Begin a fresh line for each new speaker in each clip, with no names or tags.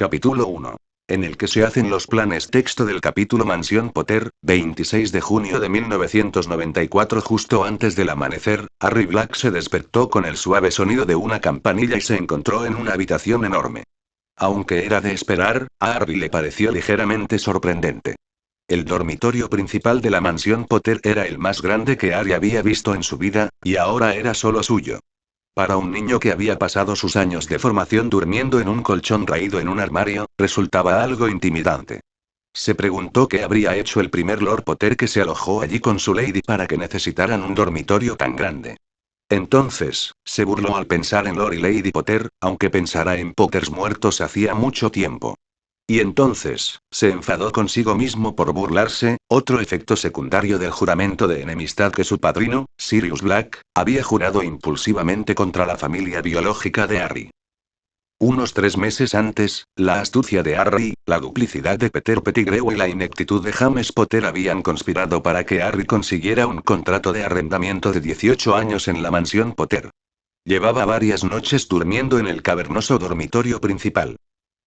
Capítulo 1. En el que se hacen los planes. Texto del capítulo Mansión Potter, 26 de junio de 1994. Justo antes del amanecer, Harry Black se despertó con el suave sonido de una campanilla y se encontró en una habitación enorme. Aunque era de esperar, a Harry le pareció ligeramente sorprendente. El dormitorio principal de la mansión Potter era el más grande que Harry había visto en su vida, y ahora era solo suyo. Para un niño que había pasado sus años de formación durmiendo en un colchón raído en un armario, resultaba algo intimidante. Se preguntó qué habría hecho el primer Lord Potter que se alojó allí con su lady para que necesitaran un dormitorio tan grande. Entonces, se burló al pensar en Lord y Lady Potter, aunque pensara en Potters muertos hacía mucho tiempo. Y entonces, se enfadó consigo mismo por burlarse, otro efecto secundario del juramento de enemistad que su padrino, Sirius Black, había jurado impulsivamente contra la familia biológica de Harry. Unos 3 meses antes, la astucia de Harry, la duplicidad de Peter Pettigrew y la ineptitud de James Potter habían conspirado para que Harry consiguiera un contrato de arrendamiento de 18 años en la mansión Potter. Llevaba varias noches durmiendo en el cavernoso dormitorio principal.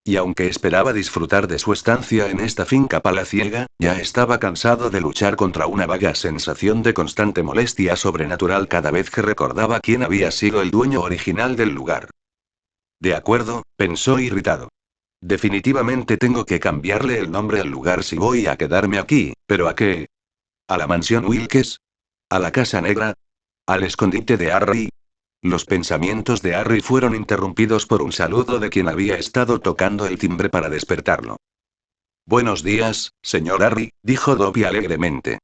Y aunque esperaba disfrutar de su estancia en esta finca palaciega, ya estaba cansado de luchar contra una vaga sensación de constante molestia sobrenatural cada vez que recordaba quién había sido el dueño original del lugar. De acuerdo, pensó irritado. Definitivamente tengo que cambiarle el nombre al lugar si voy a quedarme aquí, ¿pero a qué? ¿A la mansión Wilkes? ¿A la Casa Negra? ¿Al escondite de Harry? Los pensamientos de Harry fueron interrumpidos por un saludo de quien había estado tocando el timbre para despertarlo. Buenos días, señor Harry, dijo Dobby alegremente.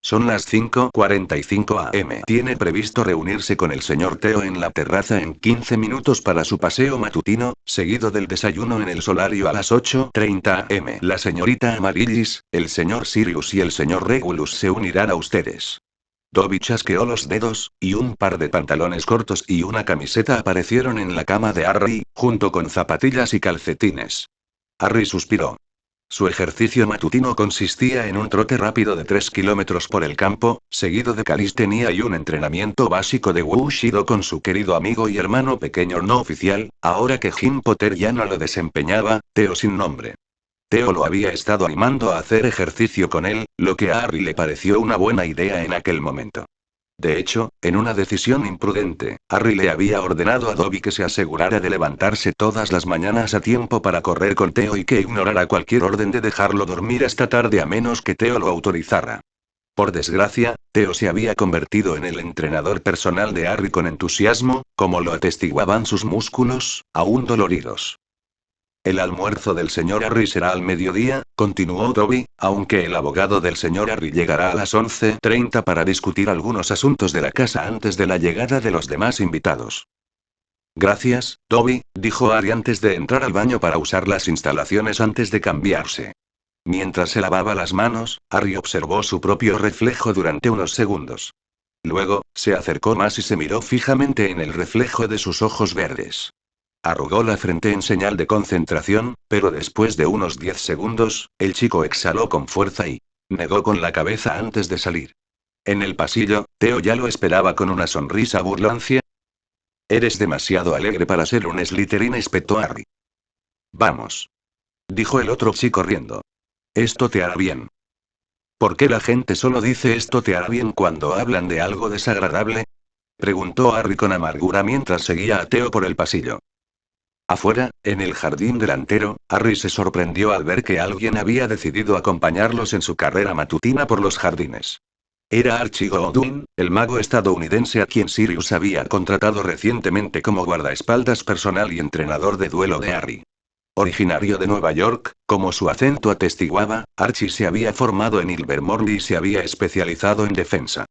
Son las 5:45 am. Tiene previsto reunirse con el señor Theo en la terraza en 15 minutos para su paseo matutino, seguido del desayuno en el solario a las 8:30 am. La señorita Amaryllis, el señor Sirius y el señor Regulus se unirán a ustedes. Dobby chasqueó los dedos, y un par de pantalones cortos y una camiseta aparecieron en la cama de Harry, junto con zapatillas y calcetines. Harry suspiró. Su ejercicio matutino consistía en un trote rápido de 3 kilómetros por el campo, seguido de calistenia y un entrenamiento básico de Wushido con su querido amigo y hermano pequeño no oficial, ahora que Jim Potter ya no lo desempeñaba, Theo sin nombre. Theo lo había estado animando a hacer ejercicio con él, lo que a Harry le pareció una buena idea en aquel momento. De hecho, en una decisión imprudente, Harry le había ordenado a Dobby que se asegurara de levantarse todas las mañanas a tiempo para correr con Theo y que ignorara cualquier orden de dejarlo dormir hasta tarde a menos que Theo lo autorizara. Por desgracia, Theo se había convertido en el entrenador personal de Harry con entusiasmo, como lo atestiguaban sus músculos, aún doloridos. El almuerzo del señor Harry será al mediodía, continuó Dobby, aunque el abogado del señor Harry llegará a las 11:30 para discutir algunos asuntos de la casa antes de la llegada de los demás invitados. Gracias, Dobby, dijo Harry antes de entrar al baño para usar las instalaciones antes de cambiarse. Mientras se lavaba las manos, Harry observó su propio reflejo durante unos segundos. Luego, se acercó más y se miró fijamente en el reflejo de sus ojos verdes. Arrugó la frente en señal de concentración, pero después de unos 10 segundos, el chico exhaló con fuerza y negó con la cabeza antes de salir. En el pasillo, Theo ya lo esperaba con una sonrisa burlancia. Eres demasiado alegre para ser un Slytherin, espetó Harry. Vamos. Dijo el otro chico riendo. Esto te hará bien. ¿Por qué la gente solo dice esto te hará bien cuando hablan de algo desagradable? Preguntó Harry con amargura mientras seguía a Theo por el pasillo. Afuera, en el jardín delantero, Harry se sorprendió al ver que alguien había decidido acompañarlos en su carrera matutina por los jardines. Era Archie Goodwin, el mago estadounidense a quien Sirius había contratado recientemente como guardaespaldas personal y entrenador de duelo de Harry. Originario de Nueva York, como su acento atestiguaba, Archie se había formado en Ilvermorny y se había especializado en defensa.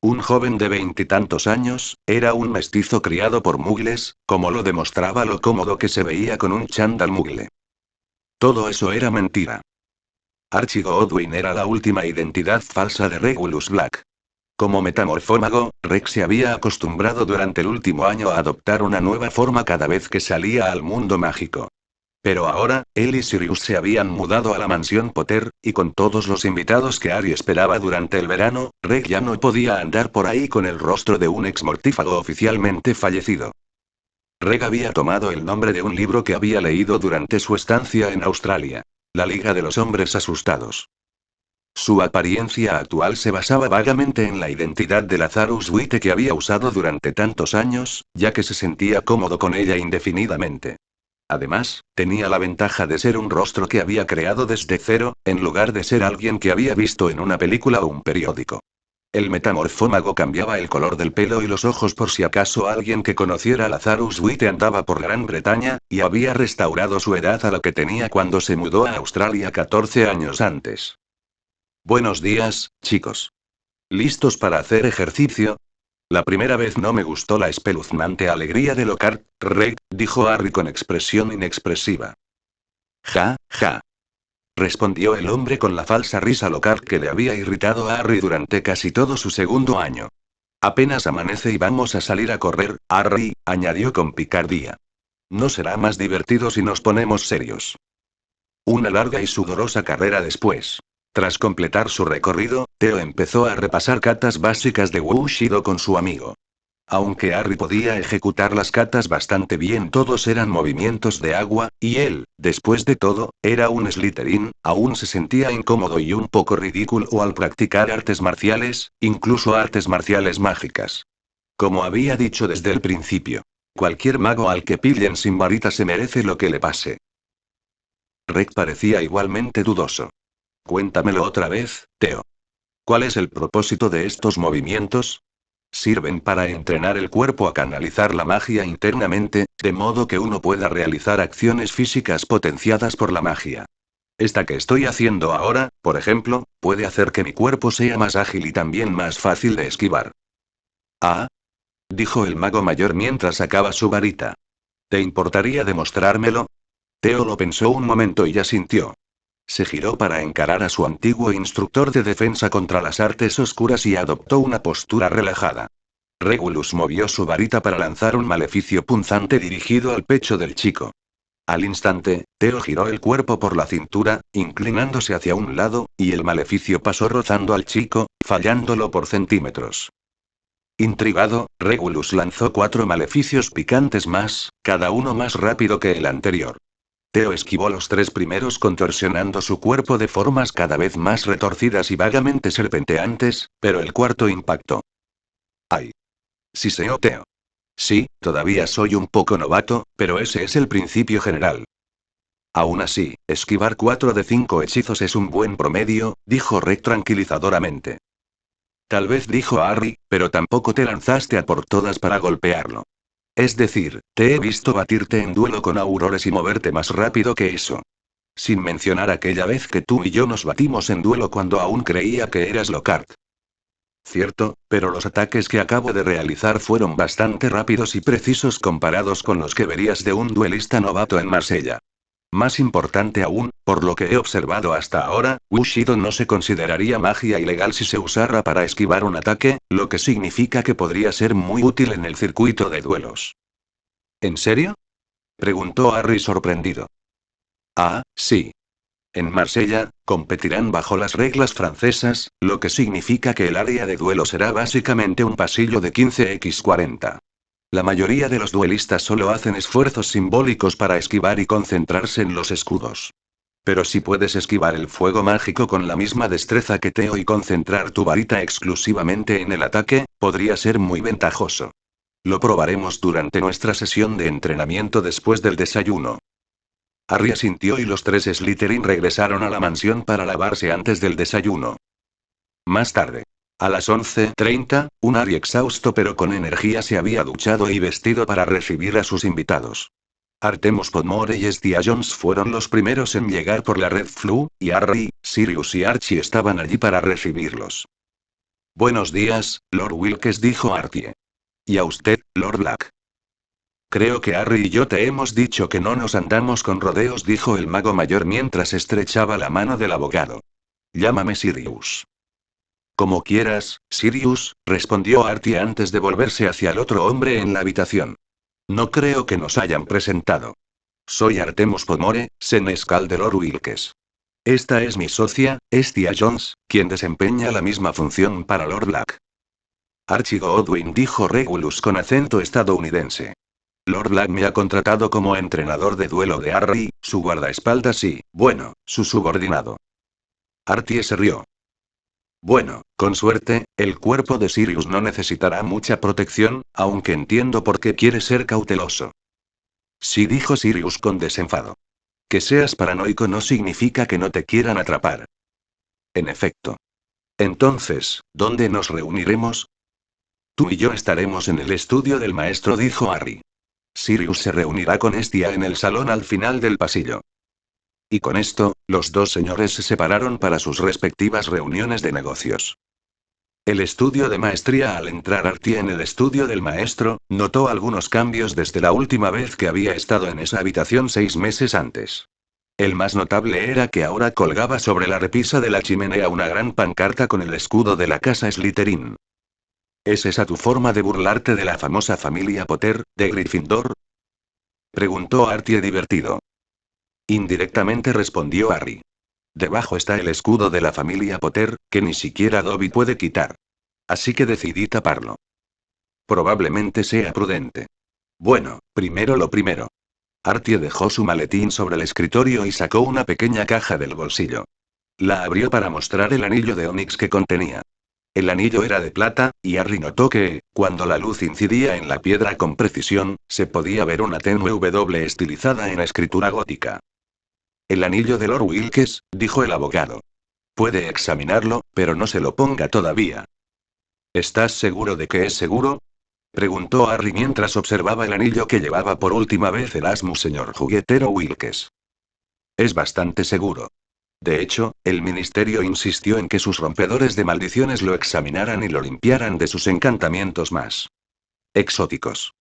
Un joven de 20 y tantos años, era un mestizo criado por muggles, como lo demostraba lo cómodo que se veía con un chándal muggle. Todo eso era mentira. Archie Goodwin era la última identidad falsa de Regulus Black. Como metamorfómago, Rex se había acostumbrado durante el último año a adoptar una nueva forma cada vez que salía al mundo mágico. Pero ahora, él y Sirius se habían mudado a la mansión Potter, y con todos los invitados que Harry esperaba durante el verano, Rex ya no podía andar por ahí con el rostro de un ex mortífago oficialmente fallecido. Reg había tomado el nombre de un libro que había leído durante su estancia en Australia. La Liga de los Hombres Asustados. Su apariencia actual se basaba vagamente en la identidad de Lazarus Witte que había usado durante tantos años, ya que se sentía cómodo con ella indefinidamente. Además, tenía la ventaja de ser un rostro que había creado desde cero, en lugar de ser alguien que había visto en una película o un periódico. El metamorfómago cambiaba el color del pelo y los ojos por si acaso alguien que conociera a Lazarus Witte andaba por Gran Bretaña, y había restaurado su edad a la que tenía cuando se mudó a Australia 14 años antes. Buenos días, chicos. ¿Listos para hacer ejercicio? La primera vez no me gustó la espeluznante alegría de Lockhart, Reg, dijo Harry con expresión inexpresiva. Ja, ja. Respondió el hombre con la falsa risa Lockhart que le había irritado a Harry durante casi todo su segundo año. Apenas amanece y vamos a salir a correr, Harry, añadió con picardía. No será más divertido si nos ponemos serios. Una larga y sudorosa carrera después. Tras completar su recorrido, Theo empezó a repasar katas básicas de Wushido con su amigo. Aunque Harry podía ejecutar las katas bastante bien, todos eran movimientos de agua, y él, después de todo, era un Slytherin, aún se sentía incómodo y un poco ridículo al practicar artes marciales, incluso artes marciales mágicas. Como había dicho desde el principio, cualquier mago al que pillen sin varita se merece lo que le pase. Reg parecía igualmente dudoso. Cuéntamelo otra vez, Theo. ¿Cuál es el propósito de estos movimientos? Sirven para entrenar el cuerpo a canalizar la magia internamente, de modo que uno pueda realizar acciones físicas potenciadas por la magia. Esta que estoy haciendo ahora, por ejemplo, puede hacer que mi cuerpo sea más ágil y también más fácil de esquivar. Ah, dijo el mago mayor mientras sacaba su varita. ¿Te importaría demostrármelo? Theo lo pensó un momento y asintió. Se giró para encarar a su antiguo instructor de defensa contra las artes oscuras y adoptó una postura relajada. Regulus movió su varita para lanzar un maleficio punzante dirigido al pecho del chico. Al instante, Theo giró el cuerpo por la cintura, inclinándose hacia un lado, y el maleficio pasó rozando al chico, fallándolo por centímetros. Intrigado, Regulus lanzó 4 maleficios picantes más, cada uno más rápido que el anterior. Theo esquivó los 3 primeros contorsionando su cuerpo de formas cada vez más retorcidas y vagamente serpenteantes, pero el cuarto impactó. ¡Ay! Siseó Theo. Sí, todavía soy un poco novato, pero ese es el principio general. Aún así, esquivar 4 de 5 hechizos es un buen promedio, dijo Reg tranquilizadoramente. Tal vez dijo Harry, pero tampoco te lanzaste a por todas para golpearlo. Es decir, te he visto batirte en duelo con Aurores y moverte más rápido que eso. Sin mencionar aquella vez que tú y yo nos batimos en duelo cuando aún creía que eras Lockhart. Cierto, pero los ataques que acabo de realizar fueron bastante rápidos y precisos comparados con los que verías de un duelista novato en Marsella. Más importante aún, por lo que he observado hasta ahora, Wushido no se consideraría magia ilegal si se usara para esquivar un ataque, lo que significa que podría ser muy útil en el circuito de duelos. ¿En serio? Preguntó Harry sorprendido. Ah, sí. En Marsella, competirán bajo las reglas francesas, lo que significa que el área de duelo será básicamente un pasillo de 15x40. La mayoría de los duelistas solo hacen esfuerzos simbólicos para esquivar y concentrarse en los escudos. Pero si puedes esquivar el fuego mágico con la misma destreza que Theo y concentrar tu varita exclusivamente en el ataque, podría ser muy ventajoso. Lo probaremos durante nuestra sesión de entrenamiento después del desayuno. Harry asintió y los 3 Slytherin regresaron a la mansión para lavarse antes del desayuno. Más tarde. A las 11:30, un Harry exhausto pero con energía se había duchado y vestido para recibir a sus invitados. Artemus Podmore y Estia Jones fueron los primeros en llegar por la Red Flue, y Harry, Sirius y Archie estaban allí para recibirlos. Buenos días, Lord Wilkes, dijo Archie. Y a usted, Lord Black. Creo que Harry y yo te hemos dicho que no nos andamos con rodeos, dijo el mago mayor mientras estrechaba la mano del abogado. Llámame Sirius. Como quieras, Sirius, respondió Archie antes de volverse hacia el otro hombre en la habitación. No creo que nos hayan presentado. Soy Artemus Podmore, senescal de Lord Wilkes. Esta es mi socia, Estia Jones, quien desempeña la misma función para Lord Black. Archie Godwin, dijo Regulus con acento estadounidense. Lord Black me ha contratado como entrenador de duelo de Harry, su guardaespaldas y, bueno, su subordinado. Artie se rió. Bueno, con suerte, el cuerpo de Sirius no necesitará mucha protección, aunque entiendo por qué quiere ser cauteloso. Sí, dijo Sirius con desenfado. Que seas paranoico no significa que no te quieran atrapar. En efecto. Entonces, ¿dónde nos reuniremos? Tú y yo estaremos en el estudio del maestro, dijo Harry. Sirius se reunirá con Estia en el salón al final del pasillo. Y con esto, los dos señores se separaron para sus respectivas reuniones de negocios. El estudio de maestría. Al entrar Artie en el estudio del maestro, notó algunos cambios desde la última vez que había estado en esa habitación 6 meses antes. El más notable era que ahora colgaba sobre la repisa de la chimenea una gran pancarta con el escudo de la casa Slytherin. ¿Es esa tu forma de burlarte de la famosa familia Potter, de Gryffindor? Preguntó Artie divertido. Indirectamente respondió Harry. Debajo está el escudo de la familia Potter, que ni siquiera Dobby puede quitar. Así que decidí taparlo. Probablemente sea prudente. Bueno, primero lo primero. Artie dejó su maletín sobre el escritorio y sacó una pequeña caja del bolsillo. La abrió para mostrar el anillo de onix que contenía. El anillo era de plata, y Harry notó que, cuando la luz incidía en la piedra con precisión, se podía ver una tenue W estilizada en escritura gótica. El anillo de Lord Wilkes, dijo el abogado. Puede examinarlo, pero no se lo ponga todavía. ¿Estás seguro de que es seguro? Preguntó Harry mientras observaba el anillo que llevaba por última vez Erasmus, señor juguetero Wilkes. Es bastante seguro. De hecho, el ministerio insistió en que sus rompedores de maldiciones lo examinaran y lo limpiaran de sus encantamientos más exóticos.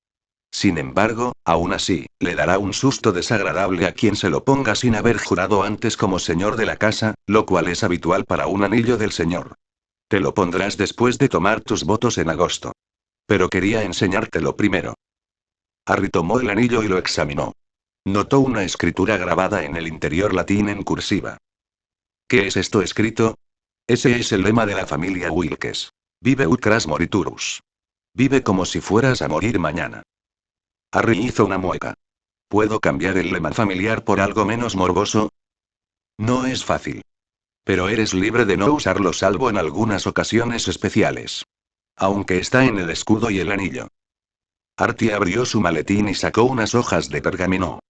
Sin embargo, aún así, le dará un susto desagradable a quien se lo ponga sin haber jurado antes como señor de la casa, lo cual es habitual para un anillo del señor. Te lo pondrás después de tomar tus votos en agosto. Pero quería enseñártelo primero. Harry tomó el anillo y lo examinó. Notó una escritura grabada en el interior latín en cursiva. ¿Qué es esto escrito? Ese es el lema de la familia Wilkes. Vive ut cras moriturus. Vive como si fueras a morir mañana. Harry hizo una mueca. ¿Puedo cambiar el lema familiar por algo menos morboso? No es fácil. Pero eres libre de no usarlo salvo en algunas ocasiones especiales. Aunque está en el escudo y el anillo. Artie abrió su maletín y sacó unas hojas de pergamino.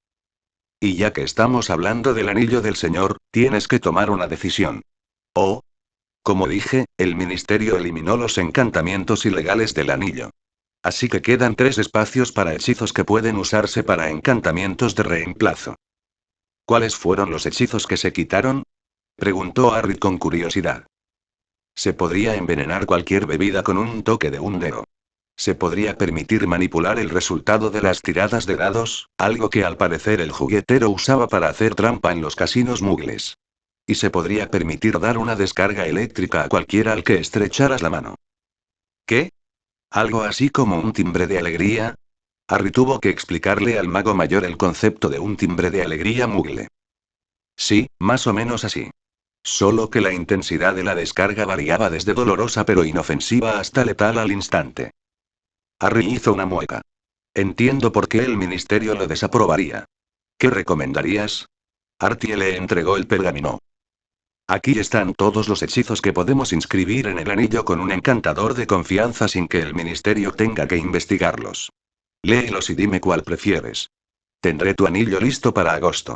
Y ya que estamos hablando del anillo del señor, tienes que tomar una decisión. Oh. Como dije, el ministerio eliminó los encantamientos ilegales del anillo. Así que quedan 3 espacios para hechizos que pueden usarse para encantamientos de reemplazo. ¿Cuáles fueron los hechizos que se quitaron? Preguntó Harry con curiosidad. Se podría envenenar cualquier bebida con un toque de un dedo. Se podría permitir manipular el resultado de las tiradas de dados, algo que al parecer el juguetero usaba para hacer trampa en los casinos muggles. Y se podría permitir dar una descarga eléctrica a cualquiera al que estrecharas la mano. ¿Qué? ¿Algo así como un timbre de alegría? Harry tuvo que explicarle al mago mayor el concepto de un timbre de alegría muggle. Sí, más o menos así. Solo que la intensidad de la descarga variaba desde dolorosa pero inofensiva hasta letal al instante. Harry hizo una mueca. Entiendo por qué el ministerio lo desaprobaría. ¿Qué recomendarías? Artie le entregó el pergamino. Aquí están todos los hechizos que podemos inscribir en el anillo con un encantador de confianza sin que el ministerio tenga que investigarlos. Léelos y dime cuál prefieres. Tendré tu anillo listo para agosto.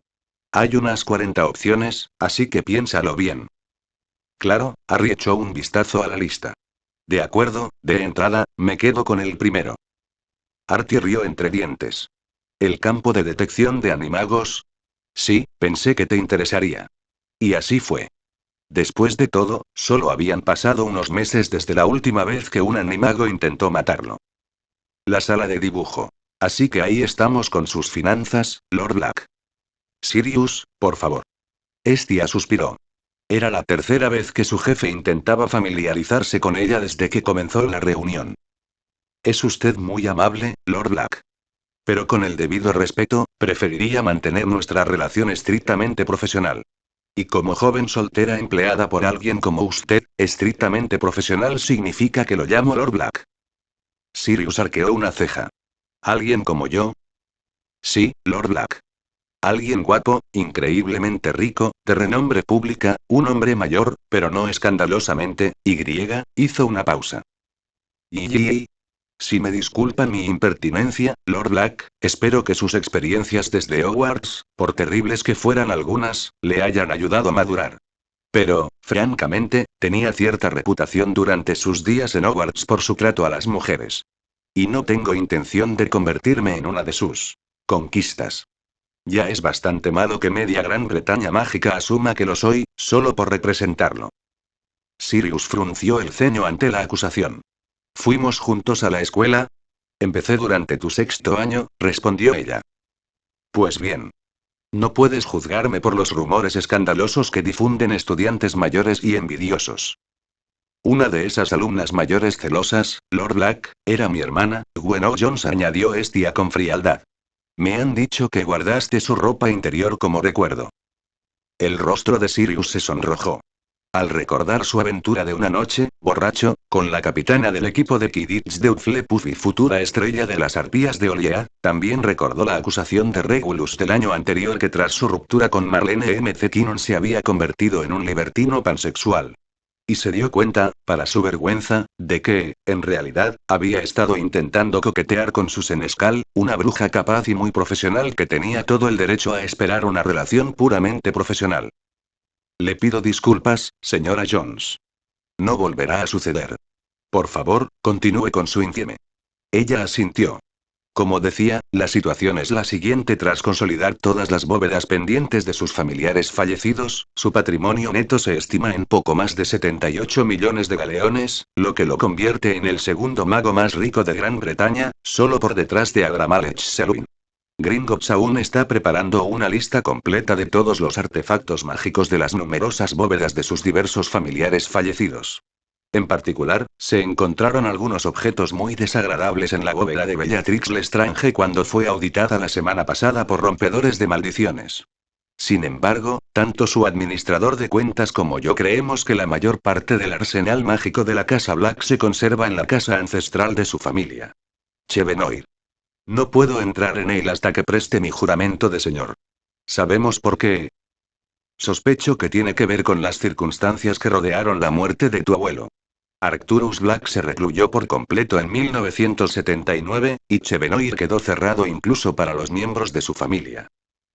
Hay unas 40 opciones, así que piénsalo bien. Claro, Harry echó un vistazo a la lista. De acuerdo, de entrada, me quedo con el primero. Artie rió entre dientes. ¿El campo de detección de animagos? Sí, pensé que te interesaría. Y así fue. Después de todo, solo habían pasado unos meses desde la última vez que un animago intentó matarlo. La sala de dibujo. Así que ahí estamos con sus finanzas, Lord Black. Sirius, por favor. Estia suspiró. Era la tercera vez que su jefe intentaba familiarizarse con ella desde que comenzó la reunión. Es usted muy amable, Lord Black. Pero con el debido respeto, preferiría mantener nuestra relación estrictamente profesional. Y como joven soltera empleada por alguien como usted, estrictamente profesional significa que lo llamo Lord Black. Sirius arqueó una ceja. ¿Alguien como yo? Sí, Lord Black. Alguien guapo, increíblemente rico, de renombre pública, un hombre mayor, pero no escandalosamente, hizo una pausa. Y, si me disculpan mi impertinencia, Lord Black, espero que sus experiencias desde Hogwarts, por terribles que fueran algunas, le hayan ayudado a madurar. Pero, francamente, tenía cierta reputación durante sus días en Hogwarts por su trato a las mujeres. Y no tengo intención de convertirme en una de sus conquistas. Ya es bastante malo que media Gran Bretaña mágica asuma que lo soy, solo por representarlo. Sirius frunció el ceño ante la acusación. ¿Fuimos juntos a la escuela? Empecé durante tu sexto año, respondió ella. Pues bien. No puedes juzgarme por los rumores escandalosos que difunden estudiantes mayores y envidiosos. Una de esas alumnas mayores celosas, Lord Black, era mi hermana, Gwen Jones, añadió Estia con frialdad. Me han dicho que guardaste su ropa interior como recuerdo. El rostro de Sirius se sonrojó. Al recordar su aventura de una noche, borracho, con la capitana del equipo de Quidditch de Hufflepuff y futura estrella de las arpías de Oliea, también recordó la acusación de Regulus del año anterior que tras su ruptura con Marlene McKinnon se había convertido en un libertino pansexual. Y se dio cuenta, para su vergüenza, de que, en realidad, había estado intentando coquetear con su senescal, una bruja capaz y muy profesional que tenía todo el derecho a esperar una relación puramente profesional. Le pido disculpas, señora Jones. No volverá a suceder. Por favor, continúe con su infieme. Ella asintió. Como decía, la situación es la siguiente: tras consolidar todas las bóvedas pendientes de sus familiares fallecidos, su patrimonio neto se estima en poco más de 78 millones de galeones, lo que lo convierte en el segundo mago más rico de Gran Bretaña, solo por detrás de Agramalech Selwyn. Gringotts aún está preparando una lista completa de todos los artefactos mágicos de las numerosas bóvedas de sus diversos familiares fallecidos. En particular, se encontraron algunos objetos muy desagradables en la bóveda de Bellatrix Lestrange cuando fue auditada la semana pasada por rompedores de maldiciones. Sin embargo, tanto su administrador de cuentas como yo creemos que la mayor parte del arsenal mágico de la Casa Black se conserva en la casa ancestral de su familia. Chevenoir. No puedo entrar en él hasta que preste mi juramento de señor. ¿Sabemos por qué? Sospecho que tiene que ver con las circunstancias que rodearon la muerte de tu abuelo. Arcturus Black se recluyó por completo en 1979, y Chevenoir quedó cerrado incluso para los miembros de su familia.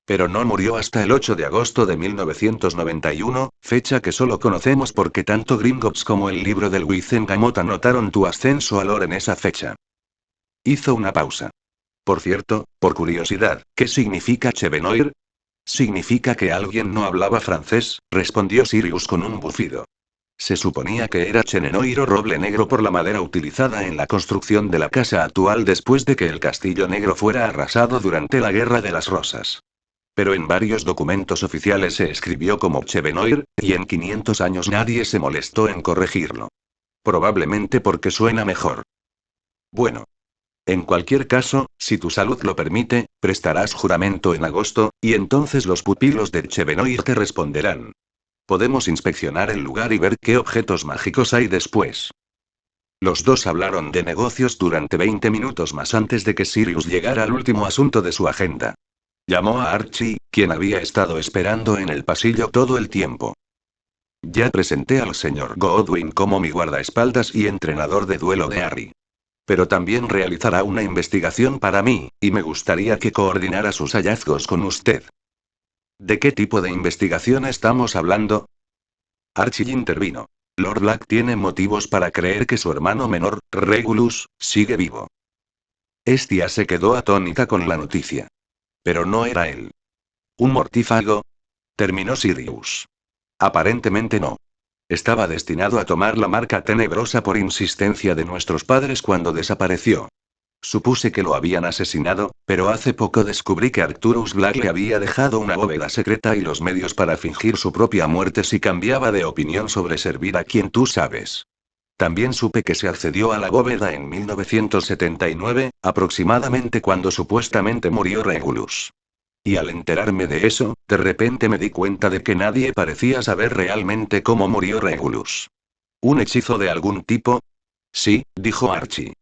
Pero no murió hasta el 8 de agosto de 1991, fecha que solo conocemos porque tanto Gringotts como el libro del Wizengamot anotaron tu ascenso a Lord en esa fecha. Hizo una pausa. Por cierto, por curiosidad, ¿qué significa Chevenoir? Significa que alguien no hablaba francés, respondió Sirius con un bufido. Se suponía que era Chenenoir o roble negro por la madera utilizada en la construcción de la casa actual después de que el Castillo Negro fuera arrasado durante la Guerra de las Rosas. Pero en varios documentos oficiales se escribió como Chevenoir, y en 500 años nadie se molestó en corregirlo. Probablemente porque suena mejor. Bueno. En cualquier caso, si tu salud lo permite, prestarás juramento en agosto, y entonces los pupilos de Chevenoir te responderán. Podemos inspeccionar el lugar y ver qué objetos mágicos hay después. Los dos hablaron de negocios durante 20 minutos más antes de que Sirius llegara al último asunto de su agenda. Llamó a Archie, quien había estado esperando en el pasillo todo el tiempo. Ya presenté al señor Godwin como mi guardaespaldas y entrenador de duelo de Harry. Pero también realizará una investigación para mí, y me gustaría que coordinara sus hallazgos con usted. ¿De qué tipo de investigación estamos hablando? Archie intervino. Lord Black tiene motivos para creer que su hermano menor, Regulus, sigue vivo. Estia se quedó atónita con la noticia. Pero no era él. ¿Un mortífago? Terminó Sirius. Aparentemente no. Estaba destinado a tomar la marca tenebrosa por insistencia de nuestros padres cuando desapareció. Supuse que lo habían asesinado, pero hace poco descubrí que Arcturus Black le había dejado una bóveda secreta y los medios para fingir su propia muerte si cambiaba de opinión sobre servir a quien tú sabes. También supe que se accedió a la bóveda en 1979, aproximadamente cuando supuestamente murió Regulus. Y al enterarme de eso, de repente me di cuenta de que nadie parecía saber realmente cómo murió Regulus. ¿Un hechizo de algún tipo? Sí, dijo Archie.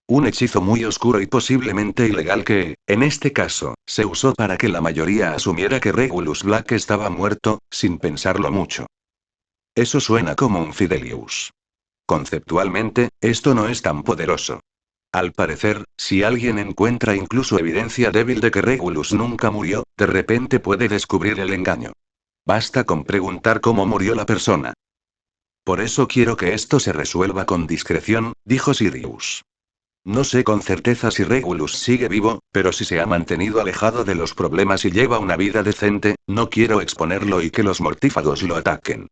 Un hechizo muy oscuro y posiblemente ilegal que, en este caso, se usó para que la mayoría asumiera que Regulus Black estaba muerto, sin pensarlo mucho. Eso suena como un Fidelius. Conceptualmente, esto no es tan poderoso. Al parecer, si alguien encuentra incluso evidencia débil de que Regulus nunca murió, de repente puede descubrir el engaño. Basta con preguntar cómo murió la persona. Por eso quiero que esto se resuelva con discreción, dijo Sirius. No sé con certeza si Regulus sigue vivo, pero si se ha mantenido alejado de los problemas y lleva una vida decente, no quiero exponerlo y que los mortífagos lo ataquen.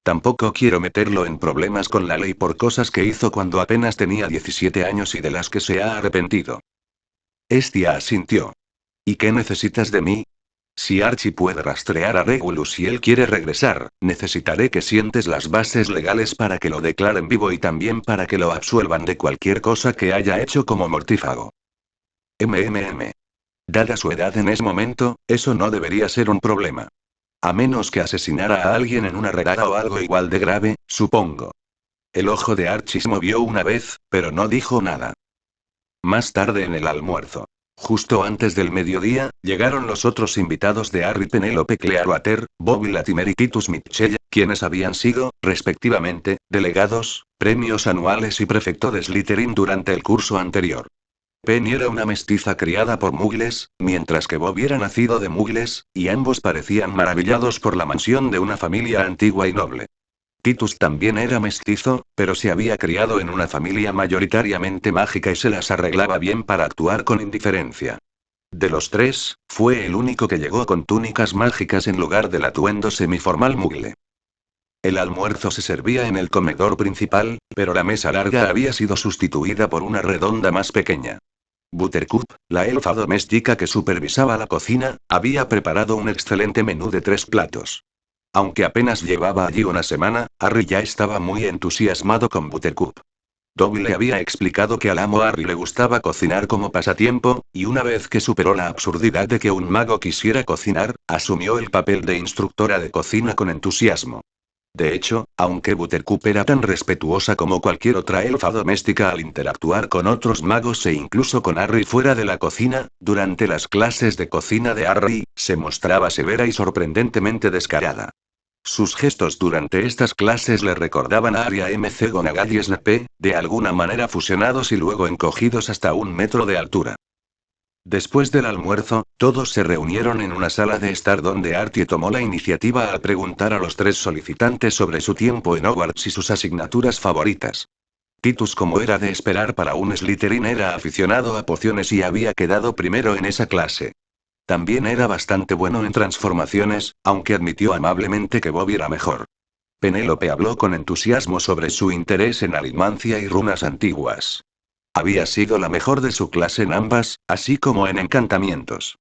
Tampoco quiero meterlo en problemas con la ley por cosas que hizo cuando apenas tenía 17 años y de las que se ha arrepentido. Estia asintió. ¿Y qué necesitas de mí? Si Archie puede rastrear a Regulus y él quiere regresar, necesitaré que sientes las bases legales para que lo declaren vivo y también para que lo absuelvan de cualquier cosa que haya hecho como mortífago. Dada su edad en ese momento, eso no debería ser un problema. A menos que asesinara a alguien en una redada o algo igual de grave, supongo. El ojo de Archie se movió una vez, pero no dijo nada. Más tarde en el almuerzo. Justo antes del mediodía, llegaron los otros invitados de Harry: Penélope Clearwater, Bobby Latimer y Titus Mitchell, quienes habían sido, respectivamente, delegados, premios anuales y prefecto de Slytherin durante el curso anterior. Penny era una mestiza criada por muggles, mientras que Bobby era nacido de muggles, y ambos parecían maravillados por la mansión de una familia antigua y noble. Titus también era mestizo, pero se había criado en una familia mayoritariamente mágica y se las arreglaba bien para actuar con indiferencia. De los tres, fue el único que llegó con túnicas mágicas en lugar del atuendo semiformal muggle. El almuerzo se servía en el comedor principal, pero la mesa larga había sido sustituida por una redonda más pequeña. Buttercup, la elfa doméstica que supervisaba la cocina, había preparado un excelente menú de 3 platos. Aunque apenas llevaba allí una semana, Harry ya estaba muy entusiasmado con Buttercup. Dobby le había explicado que al amo Harry le gustaba cocinar como pasatiempo, y una vez que superó la absurdidad de que un mago quisiera cocinar, asumió el papel de instructora de cocina con entusiasmo. De hecho, aunque Buttercup era tan respetuosa como cualquier otra elfa doméstica al interactuar con otros magos e incluso con Harry fuera de la cocina, durante las clases de cocina de Harry, se mostraba severa y sorprendentemente descarada. Sus gestos durante estas clases le recordaban a Arya McGonagall y Snape, de alguna manera fusionados y luego encogidos hasta 1 metro de altura. Después del almuerzo, todos se reunieron en una sala de estar donde Archie tomó la iniciativa al preguntar a los 3 solicitantes sobre su tiempo en Hogwarts y sus asignaturas favoritas. Titus, como era de esperar para un Slytherin, era aficionado a pociones y había quedado primero en esa clase. También era bastante bueno en transformaciones, aunque admitió amablemente que Bobby era mejor. Penélope habló con entusiasmo sobre su interés en alimancia y runas antiguas. Había sido la mejor de su clase en ambas, así como en encantamientos.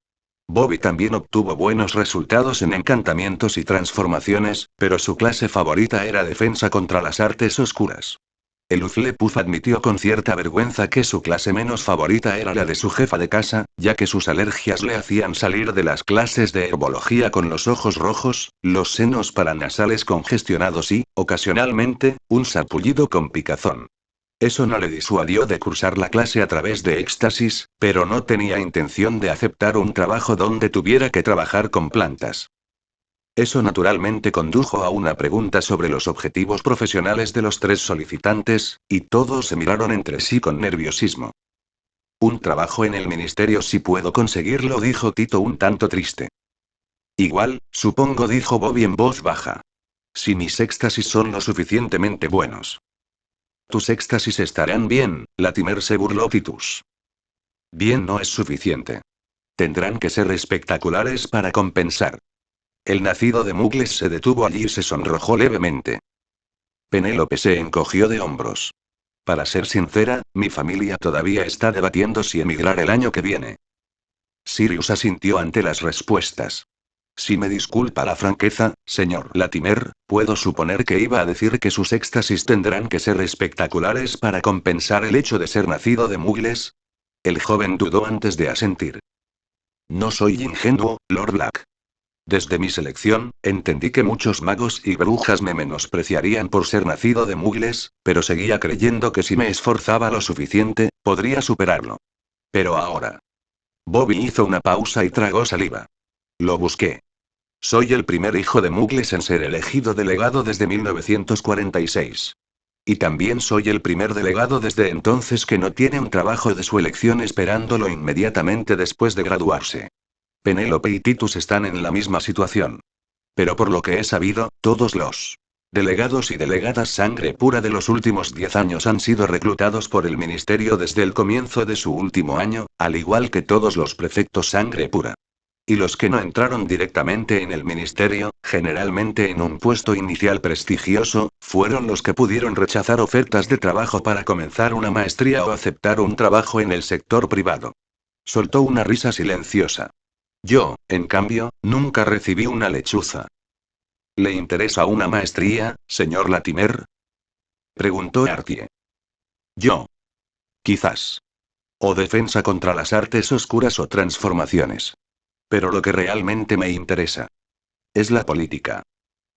Bobby también obtuvo buenos resultados en encantamientos y transformaciones, pero su clase favorita era defensa contra las artes oscuras. El Hufflepuff admitió con cierta vergüenza que su clase menos favorita era la de su jefa de casa, ya que sus alergias le hacían salir de las clases de herbología con los ojos rojos, los senos paranasales congestionados y, ocasionalmente, un sarpullido con picazón. Eso no le disuadió de cursar la clase a través de éxtasis, pero no tenía intención de aceptar un trabajo donde tuviera que trabajar con plantas. Eso naturalmente condujo a una pregunta sobre los objetivos profesionales de los 3 solicitantes, y todos se miraron entre sí con nerviosismo. Un trabajo en el ministerio si puedo conseguirlo, dijo Tito un tanto triste. Igual, supongo, dijo Bobby en voz baja. Si mis éxtasis son lo suficientemente buenos. Tus éxtasis estarán bien, Latimer, se burló Titus. Bien no es suficiente. Tendrán que ser espectaculares para compensar. El nacido de Muggles se detuvo allí y se sonrojó levemente. Penélope se encogió de hombros. Para ser sincera, mi familia todavía está debatiendo si emigrar el año que viene. Sirius asintió ante las respuestas. Si me disculpa la franqueza, señor Latimer, puedo suponer que iba a decir que sus éxtasis tendrán que ser espectaculares para compensar el hecho de ser nacido de Muggles. El joven dudó antes de asentir. No soy ingenuo, Lord Black. Desde mi selección, entendí que muchos magos y brujas me menospreciarían por ser nacido de mugles, pero seguía creyendo que si me esforzaba lo suficiente, podría superarlo. Pero ahora. Bobby hizo una pausa y tragó saliva. Lo busqué. Soy el primer hijo de mugles en ser elegido delegado desde 1946. Y también soy el primer delegado desde entonces que no tiene un trabajo de su elección esperándolo inmediatamente después de graduarse. Penélope y Titus están en la misma situación. Pero por lo que he sabido, todos los delegados y delegadas sangre pura de los últimos 10 años han sido reclutados por el ministerio desde el comienzo de su último año, al igual que todos los prefectos sangre pura. Y los que no entraron directamente en el ministerio, generalmente en un puesto inicial prestigioso, fueron los que pudieron rechazar ofertas de trabajo para comenzar una maestría o aceptar un trabajo en el sector privado. Soltó una risa silenciosa. Yo, en cambio, nunca recibí una lechuza. ¿Le interesa una maestría, señor Latimer? Preguntó Artie. Yo. Quizás. O defensa contra las artes oscuras o transformaciones. Pero lo que realmente me interesa es la política.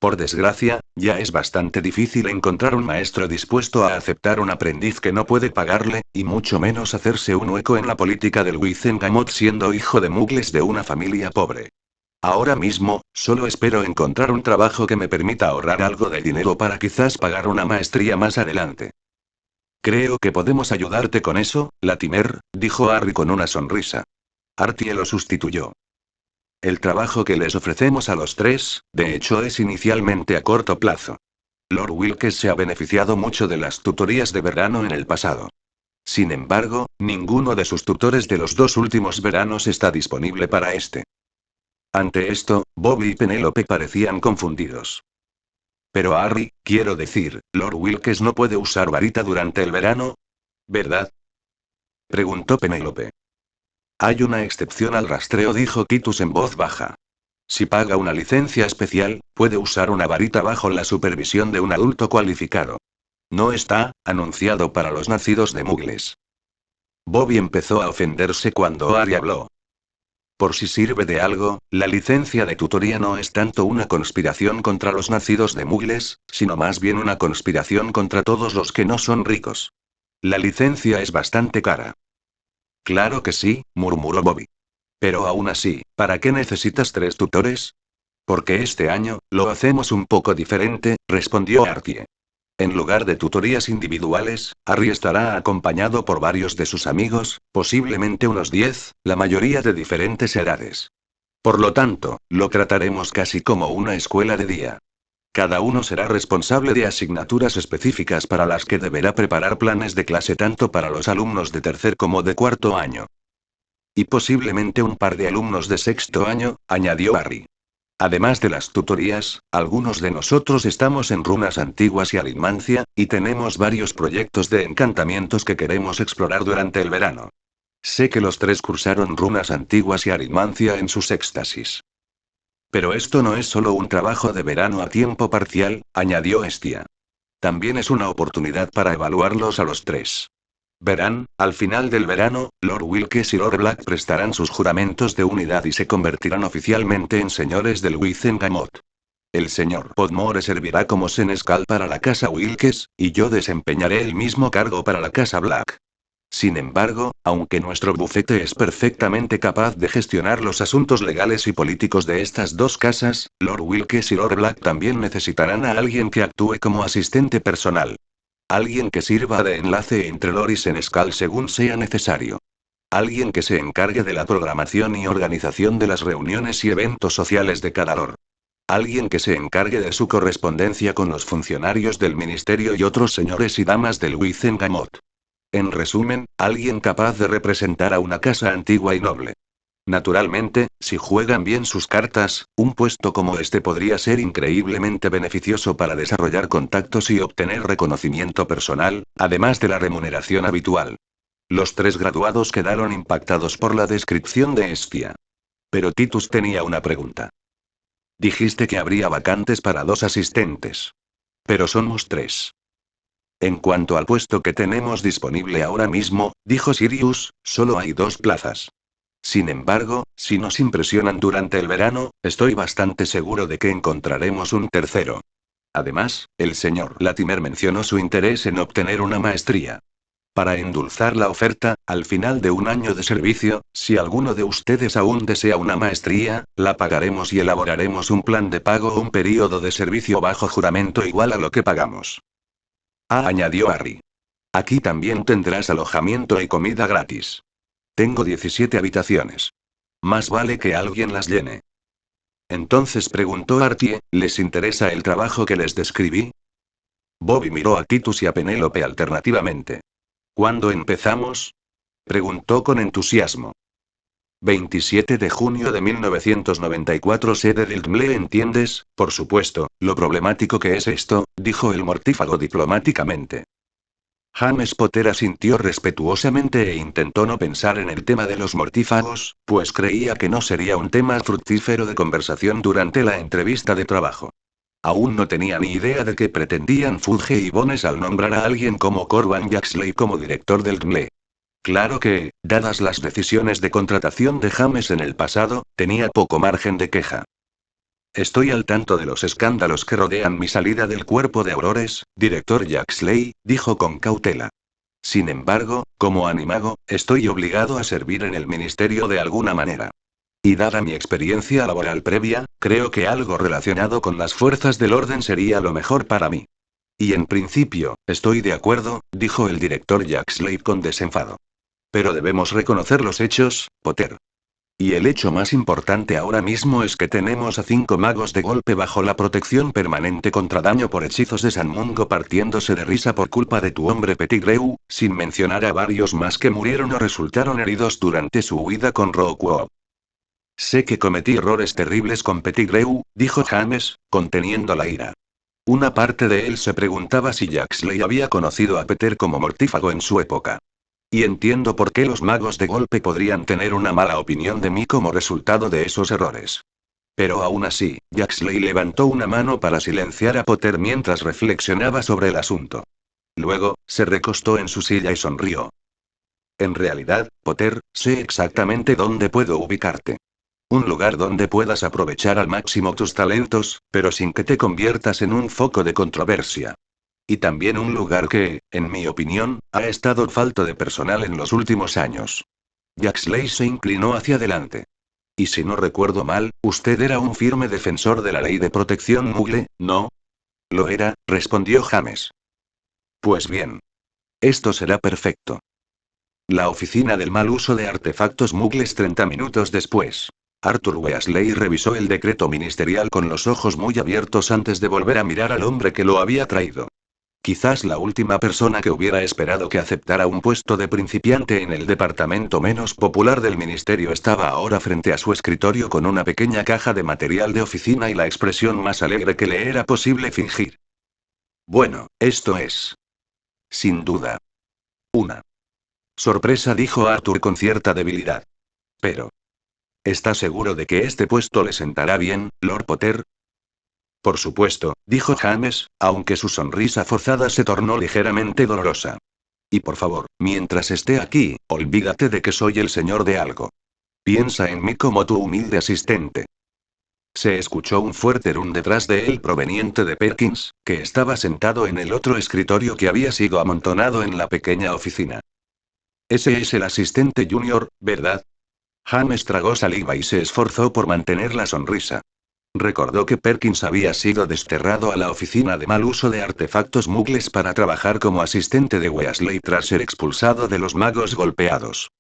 Por desgracia, ya es bastante difícil encontrar un maestro dispuesto a aceptar un aprendiz que no puede pagarle, y mucho menos hacerse un hueco en la política del Wizengamot siendo hijo de mugles de una familia pobre. Ahora mismo, solo espero encontrar un trabajo que me permita ahorrar algo de dinero para quizás pagar una maestría más adelante. Creo que podemos ayudarte con eso, Latimer, dijo Harry con una sonrisa. Artie lo sustituyó. El trabajo que les ofrecemos a los tres, de hecho, es inicialmente a corto plazo. Lord Wilkes se ha beneficiado mucho de las tutorías de verano en el pasado. Sin embargo, ninguno de sus tutores de los 2 últimos veranos está disponible para este. Ante esto, Bobby y Penélope parecían confundidos. Pero Harry, quiero decir, Lord Wilkes no puede usar varita durante el verano, ¿verdad? Preguntó Penélope. Hay una excepción al rastreo, dijo Titus en voz baja. Si paga una licencia especial, puede usar una varita bajo la supervisión de un adulto cualificado. No está anunciado para los nacidos de mugles. Bobby empezó a ofenderse cuando Harry habló. Por si sirve de algo, la licencia de tutoría no es tanto una conspiración contra los nacidos de mugles, sino más bien una conspiración contra todos los que no son ricos. La licencia es bastante cara. Claro que sí, murmuró Bobby. Pero aún así, ¿para qué necesitas 3 tutores? Porque este año, lo hacemos un poco diferente, respondió Artie. En lugar de tutorías individuales, Harry estará acompañado por varios de sus amigos, posiblemente unos 10, la mayoría de diferentes edades. Por lo tanto, lo trataremos casi como una escuela de día. Cada uno será responsable de asignaturas específicas para las que deberá preparar planes de clase tanto para los alumnos de tercer como de cuarto año. Y posiblemente un par de alumnos de sexto año, añadió Harry. Además de las tutorías, algunos de nosotros estamos en runas antiguas y aritmancia, y tenemos varios proyectos de encantamientos que queremos explorar durante el verano. Sé que los 3 cursaron runas antiguas y aritmancia en sus éxtasis. Pero esto no es solo un trabajo de verano a tiempo parcial, añadió Estia. También es una oportunidad para evaluarlos a los 3. Verán, al final del verano, Lord Wilkes y Lord Black prestarán sus juramentos de unidad y se convertirán oficialmente en señores del Wizengamot. El señor Podmore servirá como senescal para la casa Wilkes, y yo desempeñaré el mismo cargo para la casa Black. Sin embargo, aunque nuestro bufete es perfectamente capaz de gestionar los asuntos legales y políticos de estas 2 casas, Lord Wilkes y Lord Black también necesitarán a alguien que actúe como asistente personal. Alguien que sirva de enlace entre Lord y Senescal según sea necesario. Alguien que se encargue de la programación y organización de las reuniones y eventos sociales de cada Lord. Alguien que se encargue de su correspondencia con los funcionarios del ministerio y otros señores y damas del Wizengamot. En resumen, alguien capaz de representar a una casa antigua y noble. Naturalmente, si juegan bien sus cartas, un puesto como este podría ser increíblemente beneficioso para desarrollar contactos y obtener reconocimiento personal, además de la remuneración habitual. Los 3 graduados quedaron impactados por la descripción de Estia. Pero Titus tenía una pregunta. Dijiste que habría vacantes para 2 asistentes. Pero somos 3. En cuanto al puesto que tenemos disponible ahora mismo, dijo Sirius, solo hay 2 plazas. Sin embargo, si nos impresionan durante el verano, estoy bastante seguro de que encontraremos un tercero. Además, el señor Latimer mencionó su interés en obtener una maestría. Para endulzar la oferta, al final de un año de servicio, si alguno de ustedes aún desea una maestría, la pagaremos y elaboraremos un plan de pago o un período de servicio bajo juramento igual a lo que pagamos. Añadió Harry. Aquí también tendrás alojamiento y comida gratis. Tengo 17 habitaciones. Más vale que alguien las llene. Entonces preguntó Artie, ¿les interesa el trabajo que les describí? Bobby miró a Titus y a Penélope alternativamente. ¿Cuándo empezamos? Preguntó con entusiasmo. 27 de junio de 1994, sede del TMLE. ¿Entiendes? Por supuesto, lo problemático que es esto, dijo el mortífago diplomáticamente. James Potter asintió respetuosamente e intentó no pensar en el tema de los mortífagos, pues creía que no sería un tema fructífero de conversación durante la entrevista de trabajo. Aún no tenía ni idea de qué pretendían Fudge y Bones al nombrar a alguien como Corban Jaxley como director del TMLE. Claro que, dadas las decisiones de contratación de James en el pasado, tenía poco margen de queja. Estoy al tanto de los escándalos que rodean mi salida del cuerpo de Aurores, director Jaxley, dijo con cautela. Sin embargo, como animago, estoy obligado a servir en el ministerio de alguna manera. Y dada mi experiencia laboral previa, creo que algo relacionado con las fuerzas del orden sería lo mejor para mí. Y en principio, estoy de acuerdo, dijo el director Jaxley con desenfado. Pero debemos reconocer los hechos, Potter. Y el hecho más importante ahora mismo es que tenemos a 5 magos de golpe bajo la protección permanente contra daño por hechizos de San Mungo partiéndose de risa por culpa de tu hombre Pettigrew, sin mencionar a varios más que murieron o resultaron heridos durante su huida con Rockwell. Sé que cometí errores terribles con Pettigrew, dijo James, conteniendo la ira. Una parte de él se preguntaba si Jaxley había conocido a Peter como mortífago en su época. Y entiendo por qué los magos de golpe podrían tener una mala opinión de mí como resultado de esos errores. Pero aún así, Jaxley levantó una mano para silenciar a Potter mientras reflexionaba sobre el asunto. Luego, se recostó en su silla y sonrió. En realidad, Potter, sé exactamente dónde puedo ubicarte. Un lugar donde puedas aprovechar al máximo tus talentos, pero sin que te conviertas en un foco de controversia. Y también un lugar que, en mi opinión, ha estado falto de personal en los últimos años. Jaxley se inclinó hacia adelante. Y si no recuerdo mal, usted era un firme defensor de la ley de protección Mugle, ¿no? Lo era, respondió James. Pues bien. Esto será perfecto. La oficina del mal uso de artefactos Mugles 30 minutos después. Arthur Weasley revisó el decreto ministerial con los ojos muy abiertos antes de volver a mirar al hombre que lo había traído. Quizás la última persona que hubiera esperado que aceptara un puesto de principiante en el departamento menos popular del ministerio estaba ahora frente a su escritorio con una pequeña caja de material de oficina y la expresión más alegre que le era posible fingir. Bueno, esto es. Sin duda. Una sorpresa, dijo Arthur con cierta debilidad. Pero. ¿Está seguro de que este puesto le sentará bien, Lord Potter? Por supuesto, dijo James, aunque su sonrisa forzada se tornó ligeramente dolorosa. Y por favor, mientras esté aquí, olvídate de que soy el señor de algo. Piensa en mí como tu humilde asistente. Se escuchó un fuerte rum detrás de él proveniente de Perkins, que estaba sentado en el otro escritorio que había sido amontonado en la pequeña oficina. Ese es el asistente junior, ¿verdad? James tragó saliva y se esforzó por mantener la sonrisa. Recordó que Perkins había sido desterrado a la oficina de mal uso de artefactos Mugles para trabajar como asistente de Weasley tras ser expulsado de los magos golpeados.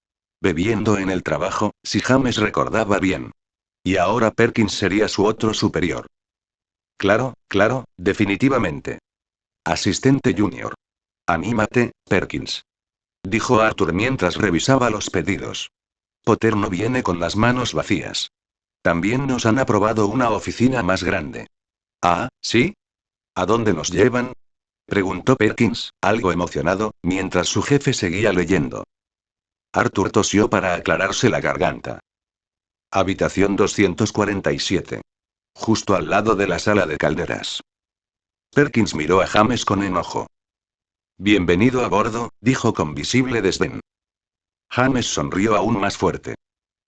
Bebiendo en el trabajo, si James recordaba bien. Y ahora Perkins sería su otro superior. Claro, definitivamente. Asistente junior. Anímate, Perkins. Dijo Arthur mientras revisaba los pedidos. Potter no viene con las manos vacías. También nos han aprobado una oficina más grande. Ah, ¿sí? ¿A dónde nos llevan? Preguntó Perkins, algo emocionado, mientras su jefe seguía leyendo. Arthur tosió para aclararse la garganta. Habitación 247. Justo al lado de la sala de calderas. Perkins miró a James con enojo. Bienvenido a bordo, dijo con visible desdén. James sonrió aún más fuerte.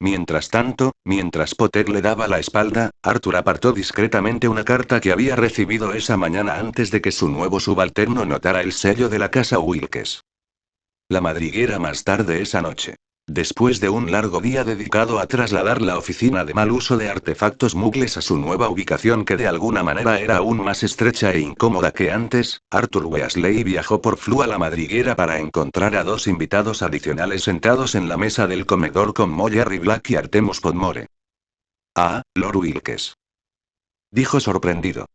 Mientras tanto, mientras Potter le daba la espalda, Arthur apartó discretamente una carta que había recibido esa mañana antes de que su nuevo subalterno notara el sello de la casa Wilkes. La madriguera más tarde esa noche. Después de un largo día dedicado a trasladar la oficina de mal uso de artefactos muggles a su nueva ubicación que de alguna manera era aún más estrecha e incómoda que antes, Arthur Weasley viajó por Flu a la madriguera para encontrar a dos invitados adicionales sentados en la mesa del comedor con Molly Black y Artemus Podmore. Ah, Lord Wilkes. Dijo sorprendido.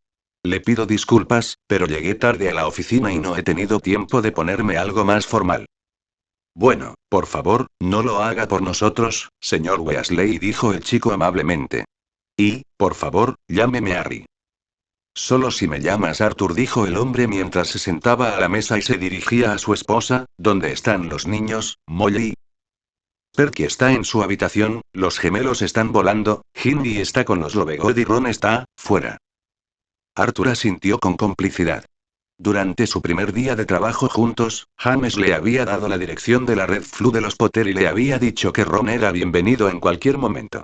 Le pido disculpas, pero llegué tarde a la oficina y no he tenido tiempo de ponerme algo más formal. Bueno, por favor, no lo haga por nosotros, señor Weasley, dijo el chico amablemente. Y, por favor, llámeme Harry. Solo si me llamas Arthur, dijo el hombre mientras se sentaba a la mesa y se dirigía a su esposa. ¿Dónde están los niños, Molly? Perky está en su habitación, los gemelos están volando, Ginny está con los Lovegod y Ron está fuera. Arthur asintió con complicidad. Durante su primer día de trabajo juntos, James le había dado la dirección de la red Flu de los Potter y le había dicho que Ron era bienvenido en cualquier momento.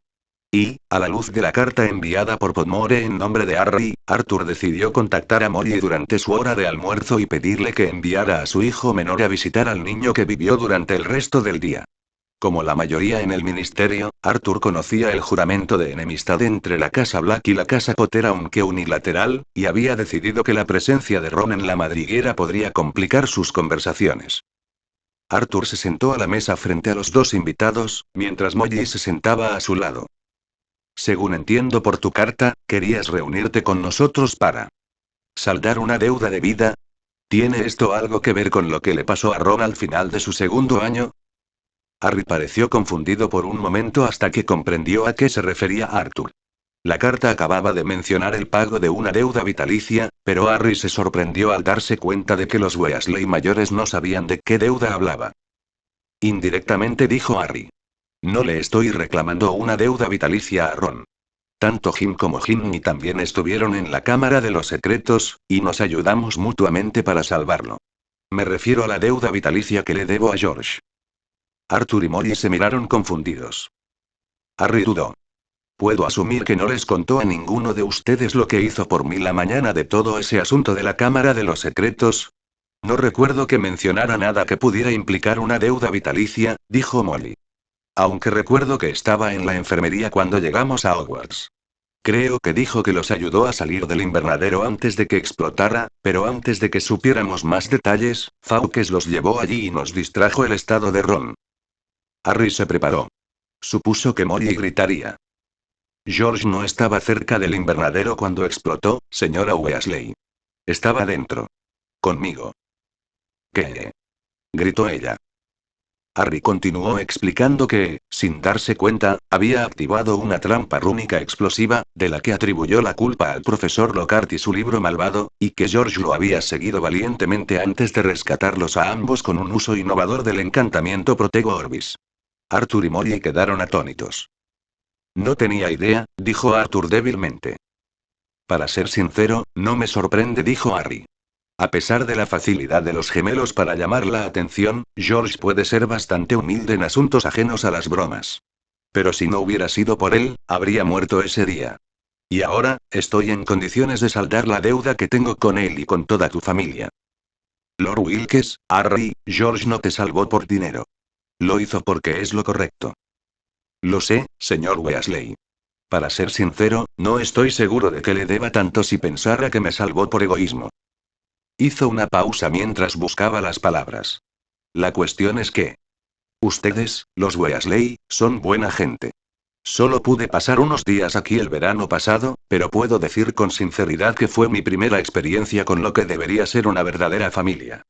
Y, a la luz de la carta enviada por Podmore en nombre de Harry, Arthur decidió contactar a Molly durante su hora de almuerzo y pedirle que enviara a su hijo menor a visitar al niño que vivió durante el resto del día. Como la mayoría en el ministerio, Arthur conocía el juramento de enemistad entre la casa Black y la casa Potter aunque unilateral, y había decidido que la presencia de Ron en la madriguera podría complicar sus conversaciones. Arthur se sentó a la mesa frente a los dos invitados, mientras Molly se sentaba a su lado. Según entiendo por tu carta, querías reunirte con nosotros para saldar una deuda debida. ¿Tiene esto algo que ver con lo que le pasó a Ron al final de su segundo año? Harry pareció confundido por un momento hasta que comprendió a qué se refería Arthur. La carta acababa de mencionar el pago de una deuda vitalicia, pero Harry se sorprendió al darse cuenta de que los Weasley mayores no sabían de qué deuda hablaba. Indirectamente, dijo Harry. No le estoy reclamando una deuda vitalicia a Ron. Tanto Jim como Ginny también estuvieron en la Cámara de los Secretos, y nos ayudamos mutuamente para salvarlo. Me refiero a la deuda vitalicia que le debo a George. Arthur y Molly se miraron confundidos. Harry dudó. Puedo asumir que no les contó a ninguno de ustedes lo que hizo por mí la mañana de todo ese asunto de la Cámara de los Secretos. No recuerdo que mencionara nada que pudiera implicar una deuda vitalicia, dijo Molly. Aunque recuerdo que estaba en la enfermería cuando llegamos a Hogwarts. Creo que dijo que los ayudó a salir del invernadero antes de que explotara, pero antes de que supiéramos más detalles, Fawkes los llevó allí y nos distrajo el estado de Ron. Harry se preparó. Supuso que Molly gritaría. George no estaba cerca del invernadero cuando explotó, señora Weasley. Estaba dentro. Conmigo. ¿Qué? Gritó ella. Harry continuó explicando que, sin darse cuenta, había activado una trampa rúnica explosiva, de la que atribuyó la culpa al profesor Lockhart y su libro malvado, y que George lo había seguido valientemente antes de rescatarlos a ambos con un uso innovador del encantamiento Protego Orbis. Arthur y Molly quedaron atónitos. No tenía idea, dijo Arthur débilmente. Para ser sincero, no me sorprende, dijo Harry. A pesar de la facilidad de los gemelos para llamar la atención, George puede ser bastante humilde en asuntos ajenos a las bromas. Pero si no hubiera sido por él, habría muerto ese día. Y ahora, estoy en condiciones de saldar la deuda que tengo con él y con toda tu familia. Lord Wilkes, Harry, George no te salvó por dinero. Lo hizo porque es lo correcto. Lo sé, señor Weasley. Para ser sincero, no estoy seguro de que le deba tanto si pensara que me salvó por egoísmo. Hizo una pausa mientras buscaba las palabras. La cuestión es que ustedes, los Weasley, son buena gente. Solo pude pasar unos días aquí el verano pasado, pero puedo decir con sinceridad que fue mi primera experiencia con lo que debería ser una verdadera familia.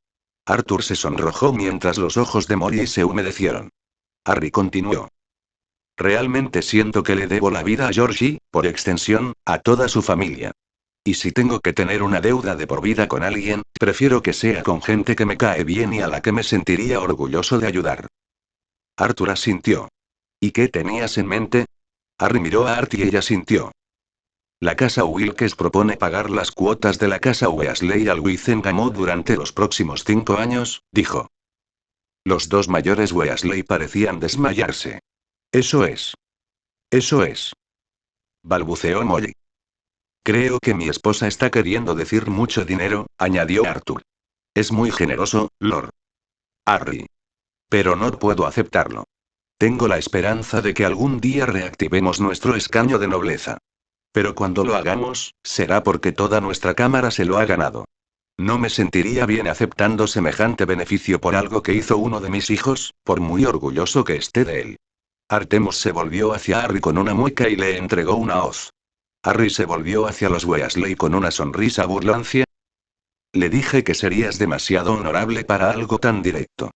Arthur se sonrojó mientras los ojos de Molly se humedecieron. Harry continuó. Realmente siento que le debo la vida a George y, por extensión, a toda su familia. Y si tengo que tener una deuda de por vida con alguien, prefiero que sea con gente que me cae bien y a la que me sentiría orgulloso de ayudar. Arthur asintió. ¿Y qué tenías en mente? Harry miró a Art y ella asintió. La casa Wilkes propone pagar las cuotas de la casa Weasley al Wizengamot durante los próximos 5 años, dijo. Los dos mayores Weasley parecían desmayarse. Eso es. Eso es. Balbuceó Molly. Creo que mi esposa está queriendo decir mucho dinero, añadió Arthur. Es muy generoso, Lord Harry. Pero no puedo aceptarlo. Tengo la esperanza de que algún día reactivemos nuestro escaño de nobleza. Pero cuando lo hagamos, será porque toda nuestra cámara se lo ha ganado. No me sentiría bien aceptando semejante beneficio por algo que hizo uno de mis hijos, por muy orgulloso que esté de él. Artemus se volvió hacia Harry con una mueca y le entregó una hoz. Harry se volvió hacia los Weasley con una sonrisa burlancia. Le dije que serías demasiado honorable para algo tan directo.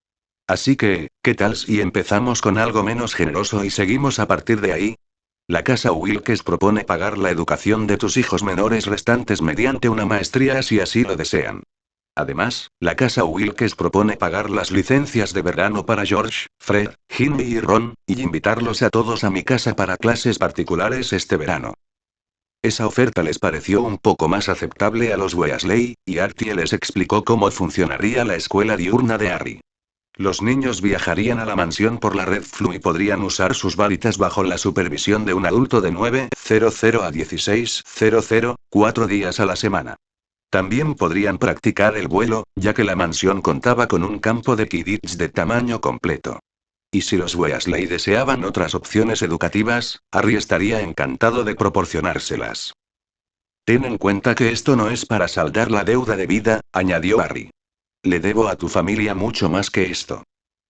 Así que, ¿qué tal si empezamos con algo menos generoso y seguimos a partir de ahí? La casa Wilkes propone pagar la educación de tus hijos menores restantes mediante una maestría si así lo desean. Además, la casa Wilkes propone pagar las licencias de verano para George, Fred, Ginny y Ron, y invitarlos a todos a mi casa para clases particulares este verano. Esa oferta les pareció un poco más aceptable a los Weasley, y Artie les explicó cómo funcionaría la escuela diurna de Harry. Los niños viajarían a la mansión por la red Flu y podrían usar sus varitas bajo la supervisión de un adulto de 9:00 a 16:00, 4 días a la semana. También podrían practicar el vuelo, ya que la mansión contaba con un campo de Quidditch de tamaño completo. Y si los Weasley deseaban otras opciones educativas, Harry estaría encantado de proporcionárselas. Ten en cuenta que esto no es para saldar la deuda debida, añadió Harry. Le debo a tu familia mucho más que esto.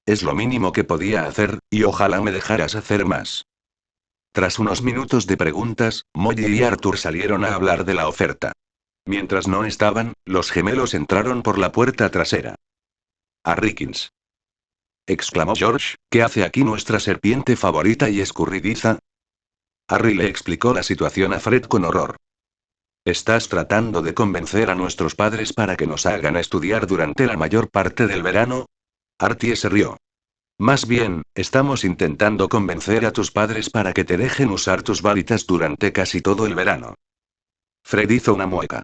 Es lo mínimo que podía hacer, y ojalá me dejaras hacer más. Tras unos minutos de preguntas, Molly y Arthur salieron a hablar de la oferta. Mientras no estaban, los gemelos entraron por la puerta trasera. «Harrykins», exclamó George, «¿qué hace aquí nuestra serpiente favorita y escurridiza?» Harry le explicó la situación a Fred con horror. ¿Estás tratando de convencer a nuestros padres para que nos hagan estudiar durante la mayor parte del verano? Artie se rió. Más bien, estamos intentando convencer a tus padres para que te dejen usar tus varitas durante casi todo el verano. Fred hizo una mueca.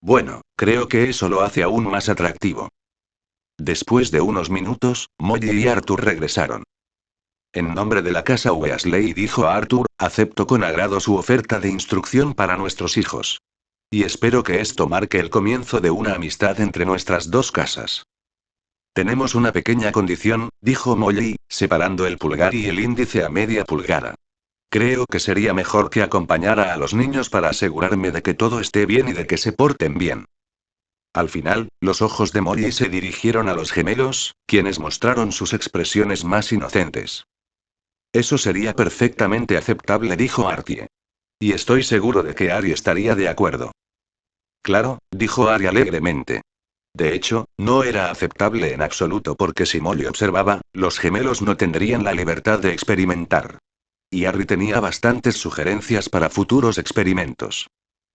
Bueno, creo que eso lo hace aún más atractivo. Después de unos minutos, Molly y Arthur regresaron. En nombre de la casa Weasley, dijo a Arthur, acepto con agrado su oferta de instrucción para nuestros hijos. Y espero que esto marque el comienzo de una amistad entre nuestras dos casas. Tenemos una pequeña condición, dijo Molly, separando el pulgar y el índice a media pulgada. Creo que sería mejor que acompañara a los niños para asegurarme de que todo esté bien y de que se porten bien. Al final, los ojos de Molly se dirigieron a los gemelos, quienes mostraron sus expresiones más inocentes. Eso sería perfectamente aceptable, dijo Artie. Y estoy seguro de que Harry estaría de acuerdo. Claro, dijo Harry alegremente. De hecho, no era aceptable en absoluto porque si Molly observaba, los gemelos no tendrían la libertad de experimentar. Y Harry tenía bastantes sugerencias para futuros experimentos.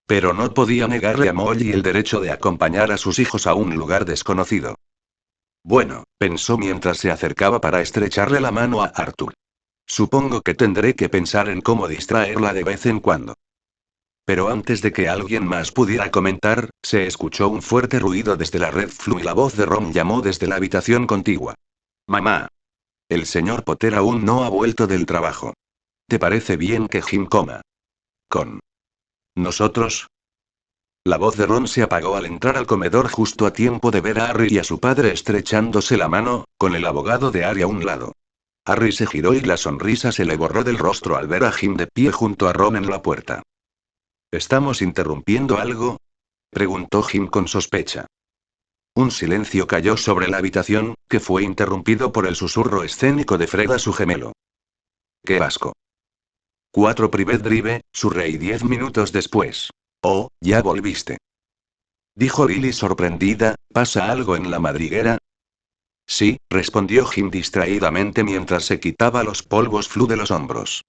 Pero no podía negarle a Molly el derecho de acompañar a sus hijos a un lugar desconocido. Bueno, pensó mientras se acercaba para estrecharle la mano a Arthur. Supongo que tendré que pensar en cómo distraerla de vez en cuando. Pero antes de que alguien más pudiera comentar, se escuchó un fuerte ruido desde la red Flu y la voz de Ron llamó desde la habitación contigua. «Mamá. El señor Potter aún no ha vuelto del trabajo. ¿Te parece bien que Jim coma con nosotros?» La voz de Ron se apagó al entrar al comedor justo a tiempo de ver a Harry y a su padre estrechándose la mano, con el abogado de Harry a un lado. Harry se giró y la sonrisa se le borró del rostro al ver a Jim de pie junto a Ron en la puerta. ¿Estamos interrumpiendo algo?, preguntó Jim con sospecha. Un silencio cayó sobre la habitación, que fue interrumpido por el susurro escénico de Fred a su gemelo. ¡Qué asco! 4 Privet Drive, Surrey 10 minutos después. Oh, ya volviste. Dijo Lily sorprendida, ¿pasa algo en la madriguera? Sí, respondió Jim distraídamente mientras se quitaba los polvos Flu de los hombros.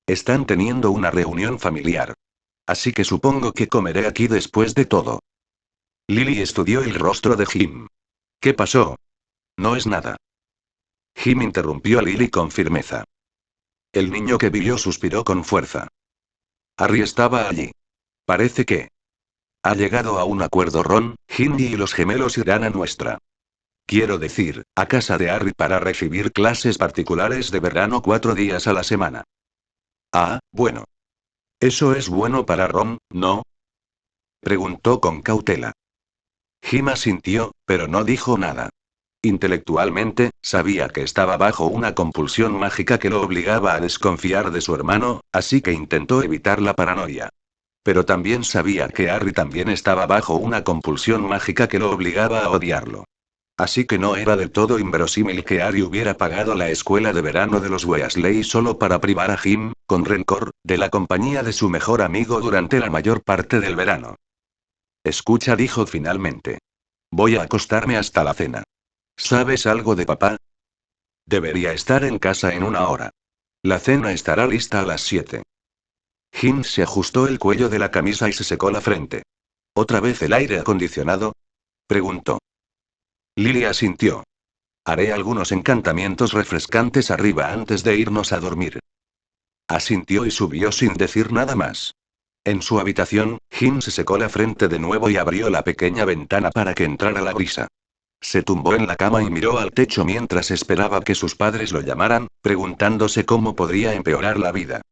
Están teniendo una reunión familiar. Así que supongo que comeré aquí después de todo. Lily estudió el rostro de Jim. ¿Qué pasó? No es nada. Jim interrumpió a Lily con firmeza. El niño que vio suspiró con fuerza. Harry estaba allí. Parece que ha llegado a un acuerdo Ron, Ginny y los gemelos irán a nuestra. Quiero decir, a casa de Harry para recibir clases particulares de verano 4 días a la semana. Ah, bueno. Eso es bueno para Ron, ¿no? Preguntó con cautela. Jim asintió, pero no dijo nada. Intelectualmente, sabía que estaba bajo una compulsión mágica que lo obligaba a desconfiar de su hermano, así que intentó evitar la paranoia. Pero también sabía que Harry también estaba bajo una compulsión mágica que lo obligaba a odiarlo. Así que no era del todo inverosímil que Harry hubiera pagado la escuela de verano de los Weasley solo para privar a Jim, con rencor, de la compañía de su mejor amigo durante la mayor parte del verano. Escucha, dijo finalmente. Voy a acostarme hasta la cena. ¿Sabes algo de papá? Debería estar en casa en una hora. La cena estará lista a las 7. Jim se ajustó el cuello de la camisa y se secó la frente. ¿Otra vez el aire acondicionado? Preguntó. Lily asintió. Haré algunos encantamientos refrescantes arriba antes de irnos a dormir. Asintió y subió sin decir nada más. En su habitación, Jim se secó la frente de nuevo y abrió la pequeña ventana para que entrara la brisa. Se tumbó en la cama y miró al techo mientras esperaba que sus padres lo llamaran, preguntándose cómo podría empeorar la vida.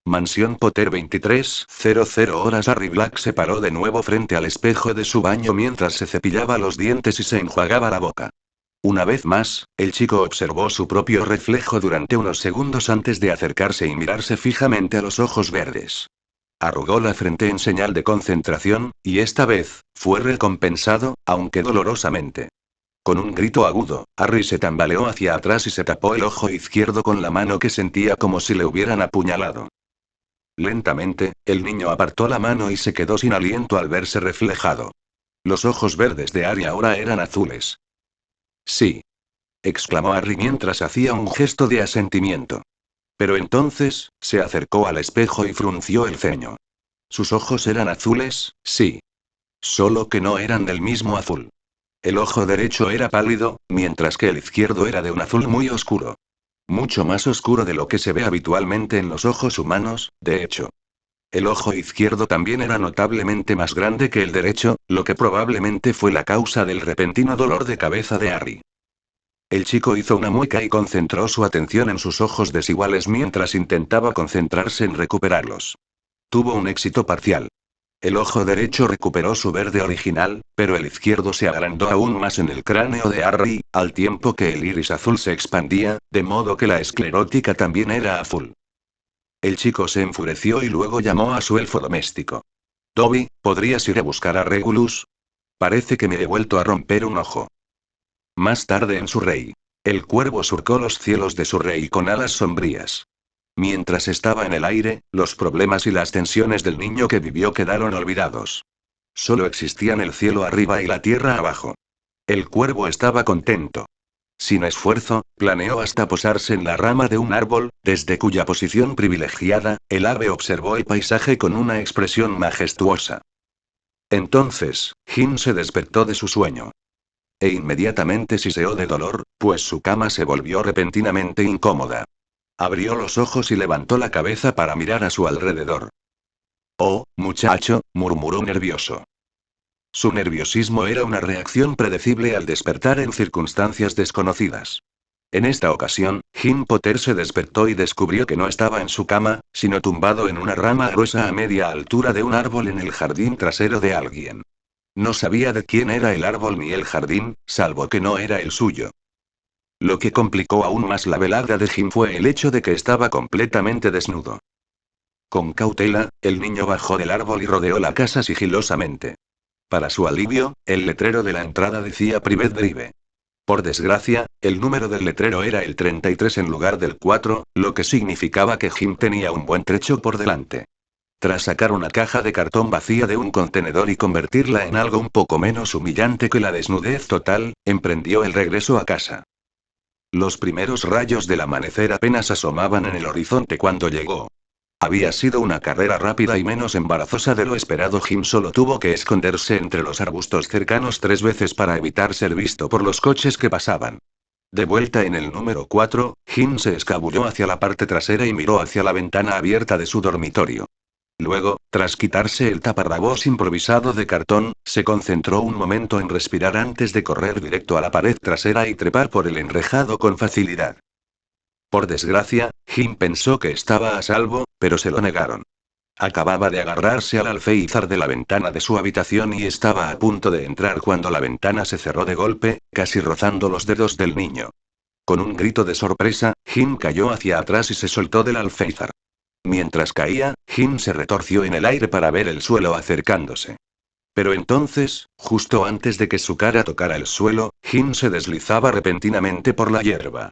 Mansión Potter 23:00 horas. Harry Black se paró de nuevo frente al espejo de su baño mientras se cepillaba los dientes y se enjuagaba la boca. Una vez más, el chico observó su propio reflejo durante unos segundos antes de acercarse y mirarse fijamente a los ojos verdes. Arrugó la frente en señal de concentración, y esta vez, fue recompensado, aunque dolorosamente. Con un grito agudo, Harry se tambaleó hacia atrás y se tapó el ojo izquierdo con la mano que sentía como si le hubieran apuñalado. Lentamente, el niño apartó la mano y se quedó sin aliento al verse reflejado. Los ojos verdes de Harry ahora eran azules. Sí. Exclamó Harry mientras hacía un gesto de asentimiento. Pero entonces, se acercó al espejo y frunció el ceño. Sus ojos eran azules, sí. Solo que no eran del mismo azul. El ojo derecho era pálido, mientras que el izquierdo era de un azul muy oscuro. Mucho más oscuro de lo que se ve habitualmente en los ojos humanos, de hecho. El ojo izquierdo también era notablemente más grande que el derecho, lo que probablemente fue la causa del repentino dolor de cabeza de Harry. El chico hizo una mueca y concentró su atención en sus ojos desiguales mientras intentaba concentrarse en recuperarlos. Tuvo un éxito parcial. El ojo derecho recuperó su verde original, pero el izquierdo se agrandó aún más en el cráneo de Harry, al tiempo que el iris azul se expandía, de modo que la esclerótica también era azul. El chico se enfureció y luego llamó a su elfo doméstico. Dobby, ¿podrías ir a buscar a Regulus? Parece que me he vuelto a romper un ojo. Más tarde en Surrey. El cuervo surcó los cielos de Surrey con alas sombrías. Mientras estaba en el aire, los problemas y las tensiones del niño que vivió quedaron olvidados. Solo existían el cielo arriba y la tierra abajo. El cuervo estaba contento. Sin esfuerzo, planeó hasta posarse en la rama de un árbol, desde cuya posición privilegiada, el ave observó el paisaje con una expresión majestuosa. Entonces, Jim se despertó de su sueño. E inmediatamente siseó de dolor, pues su cama se volvió repentinamente incómoda. Abrió los ojos y levantó la cabeza para mirar a su alrededor. Oh, muchacho, murmuró nervioso. Su nerviosismo era una reacción predecible al despertar en circunstancias desconocidas. En esta ocasión, Jim Potter se despertó y descubrió que no estaba en su cama, sino tumbado en una rama gruesa a media altura de un árbol en el jardín trasero de alguien. No sabía de quién era el árbol ni el jardín, salvo que no era el suyo. Lo que complicó aún más la velada de Jim fue el hecho de que estaba completamente desnudo. Con cautela, el niño bajó del árbol y rodeó la casa sigilosamente. Para su alivio, el letrero de la entrada decía Private Drive. Por desgracia, el número del letrero era el 33 en lugar del 4, lo que significaba que Jim tenía un buen trecho por delante. Tras sacar una caja de cartón vacía de un contenedor y convertirla en algo un poco menos humillante que la desnudez total, emprendió el regreso a casa. Los primeros rayos del amanecer apenas asomaban en el horizonte cuando llegó. Había sido una carrera rápida y menos embarazosa de lo esperado. Jim solo tuvo que esconderse entre los arbustos cercanos 3 veces para evitar ser visto por los coches que pasaban. De vuelta en el número 4, Jim se escabulló hacia la parte trasera y miró hacia la ventana abierta de su dormitorio. Luego, tras quitarse el taparrabos improvisado de cartón, se concentró un momento en respirar antes de correr directo a la pared trasera y trepar por el enrejado con facilidad. Por desgracia, Jim pensó que estaba a salvo, pero se lo negaron. Acababa de agarrarse al alféizar de la ventana de su habitación y estaba a punto de entrar cuando la ventana se cerró de golpe, casi rozando los dedos del niño. Con un grito de sorpresa, Jim cayó hacia atrás y se soltó del alféizar. Mientras caía, Jim se retorció en el aire para ver el suelo acercándose. Pero entonces, justo antes de que su cara tocara el suelo, Jim se deslizaba repentinamente por la hierba.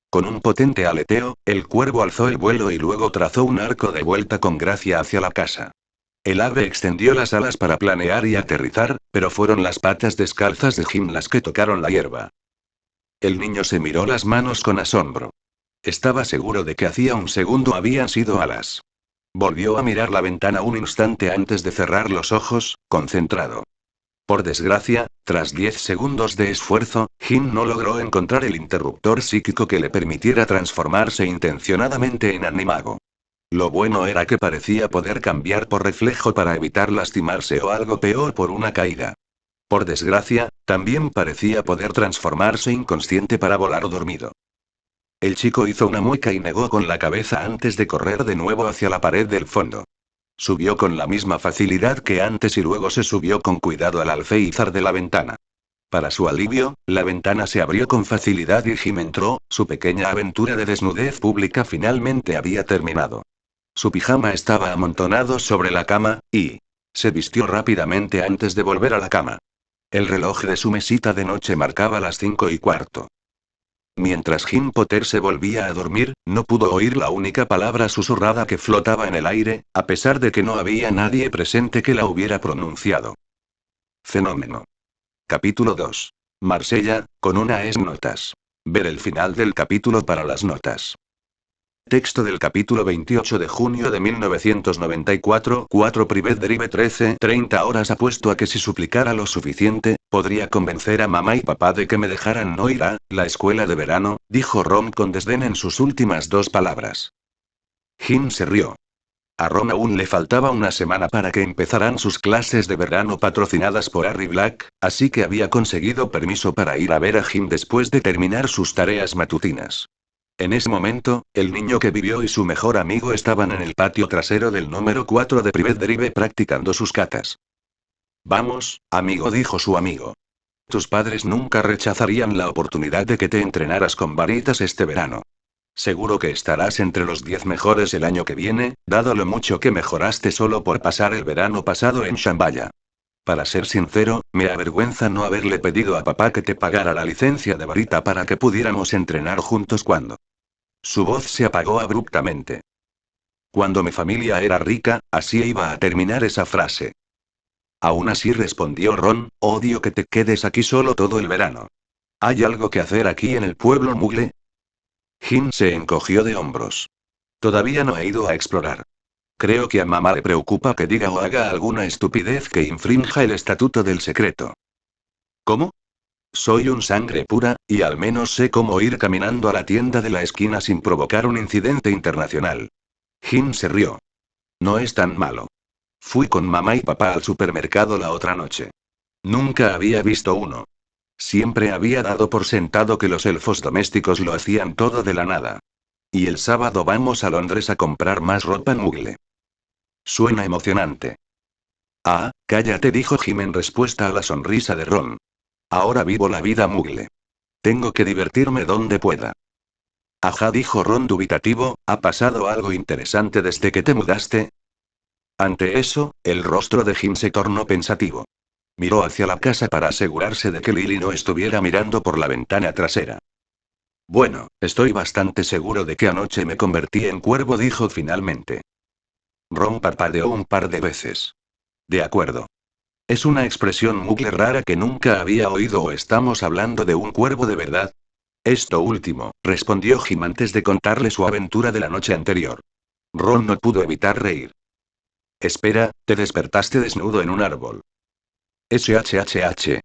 Con un potente aleteo, el cuervo alzó el vuelo y luego trazó un arco de vuelta con gracia hacia la casa. El ave extendió las alas para planear y aterrizar, pero fueron las patas descalzas de Jim las que tocaron la hierba. El niño se miró las manos con asombro. Estaba seguro de que hacía un segundo habían sido alas. Volvió a mirar la ventana un instante antes de cerrar los ojos, concentrado. Por desgracia, tras 10 segundos de esfuerzo, Jim no logró encontrar el interruptor psíquico que le permitiera transformarse intencionadamente en animago. Lo bueno era que parecía poder cambiar por reflejo para evitar lastimarse o algo peor por una caída. Por desgracia, también parecía poder transformarse inconsciente para volar dormido. El chico hizo una mueca y negó con la cabeza antes de correr de nuevo hacia la pared del fondo. Subió con la misma facilidad que antes y luego se subió con cuidado al alféizar de la ventana. Para su alivio, la ventana se abrió con facilidad y Jim entró, su pequeña aventura de desnudez pública finalmente había terminado. Su pijama estaba amontonado sobre la cama, y se vistió rápidamente antes de volver a la cama. El reloj de su mesita de noche marcaba las 5:15. Mientras Jim Potter se volvía a dormir, no pudo oír la única palabra susurrada que flotaba en el aire, a pesar de que no había nadie presente que la hubiera pronunciado. Fenómeno. Capítulo 2. Marsella, con una notas. Ver el final del capítulo para las notas. Texto del capítulo 28 de junio de 1994, 4 Privet Derive 13:30 horas. Apuesto a que si suplicara lo suficiente, podría convencer a mamá y papá de que me dejaran no ir a la escuela de verano, dijo Ron con desdén en sus últimas 2 palabras. Jim se rió. A Ron aún le faltaba una semana para que empezaran sus clases de verano patrocinadas por Harry Black, así que había conseguido permiso para ir a ver a Jim después de terminar sus tareas matutinas. En ese momento, el niño que vivió y su mejor amigo estaban en el patio trasero del número 4 de Privet Drive practicando sus catas. Vamos, amigo, dijo su amigo. Tus padres nunca rechazarían la oportunidad de que te entrenaras con varitas este verano. Seguro que estarás entre los 10 mejores el año que viene, dado lo mucho que mejoraste solo por pasar el verano pasado en Shambhala. Para ser sincero, me avergüenza no haberle pedido a papá que te pagara la licencia de varita para que pudiéramos entrenar juntos cuando. Su voz se apagó abruptamente. Cuando mi familia era rica, así iba a terminar esa frase. Aún así respondió Ron, odio que te quedes aquí solo todo el verano. ¿Hay algo que hacer aquí en el pueblo Mugle? Jim se encogió de hombros. Todavía no he ido a explorar. Creo que a mamá le preocupa que diga o haga alguna estupidez que infrinja el estatuto del secreto. ¿Cómo? Soy un sangre pura, y al menos sé cómo ir caminando a la tienda de la esquina sin provocar un incidente internacional. Jim se rió. No es tan malo. Fui con mamá y papá al supermercado la otra noche. Nunca había visto uno. Siempre había dado por sentado que los elfos domésticos lo hacían todo de la nada. Y el sábado vamos a Londres a comprar más ropa Mugle. Suena emocionante. Ah, cállate, dijo Jim en respuesta a la sonrisa de Ron. Ahora vivo la vida Mugle. Tengo que divertirme donde pueda. Ajá, dijo Ron dubitativo, ¿ha pasado algo interesante desde que te mudaste? Ante eso, el rostro de Jim se tornó pensativo. Miró hacia la casa para asegurarse de que Lily no estuviera mirando por la ventana trasera. Bueno, estoy bastante seguro de que anoche me convertí en cuervo, dijo finalmente. Ron parpadeó un par de veces. De acuerdo. Es una expresión Mugle rara que nunca había oído. ¿O estamos hablando de un cuervo de verdad? Esto último, respondió Jim antes de contarle su aventura de la noche anterior. Ron no pudo evitar reír. Espera, te despertaste desnudo en un árbol. SHHH.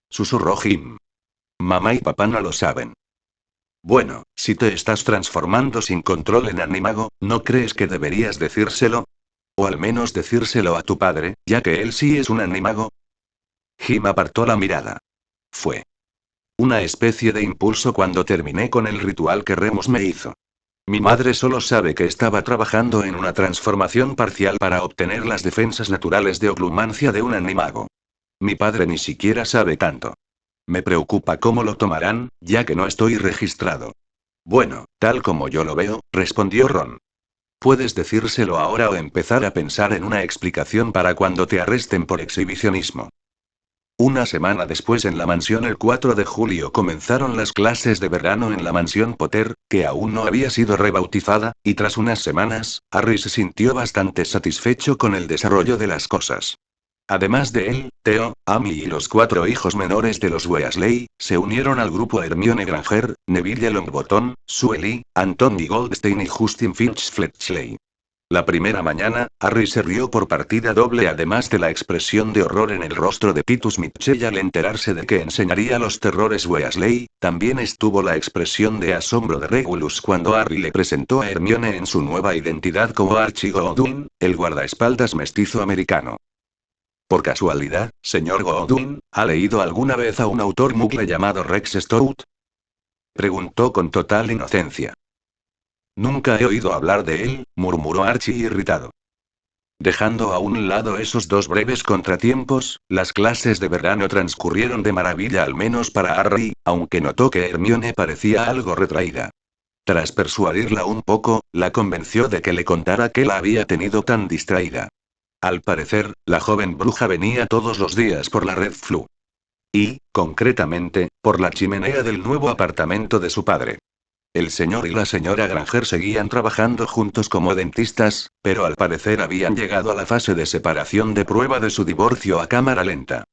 Susurró Jim. Mamá y papá no lo saben. Bueno, si te estás transformando sin control en animago, ¿no crees que deberías decírselo? O al menos decírselo a tu padre, ya que él sí es un animago. Jim apartó la mirada. Fue una especie de impulso cuando terminé con el ritual que Remus me hizo. Mi madre solo sabe que estaba trabajando en una transformación parcial para obtener las defensas naturales de oclumancia de un animago. Mi padre ni siquiera sabe tanto. Me preocupa cómo lo tomarán, ya que no estoy registrado. Bueno, tal como yo lo veo, respondió Ron. Puedes decírselo ahora o empezar a pensar en una explicación para cuando te arresten por exhibicionismo. Una semana después en la mansión el 4 de julio comenzaron las clases de verano en la mansión Potter, que aún no había sido rebautizada, y tras unas semanas, Harry se sintió bastante satisfecho con el desarrollo de las cosas. Además de él, Theo, Amy y los 4 hijos menores de los Weasley, se unieron al grupo Hermione Granger, Neville Longbottom, Sue Lee, Anthony Goldstein y Justin Finch Fletchley. La primera mañana, Harry se rió por partida doble además de la expresión de horror en el rostro de Titus Mitchell al enterarse de que enseñaría los terrores Weasley, también estuvo la expresión de asombro de Regulus cuando Harry le presentó a Hermione en su nueva identidad como Archie Godwin, el guardaespaldas mestizo americano. Por casualidad, señor Godwin, ¿ha leído alguna vez a un autor muggle llamado Rex Stout? Preguntó con total inocencia. Nunca he oído hablar de él, murmuró Archie irritado. Dejando a un lado esos dos breves contratiempos, las clases de verano transcurrieron de maravilla al menos para Harry, aunque notó que Hermione parecía algo retraída. Tras persuadirla un poco, la convenció de que le contara qué la había tenido tan distraída. Al parecer, la joven bruja venía todos los días por la Red Flue. Y, concretamente, por la chimenea del nuevo apartamento de su padre. El señor y la señora Granger seguían trabajando juntos como dentistas, pero al parecer habían llegado a la fase de separación de prueba de su divorcio a cámara lenta.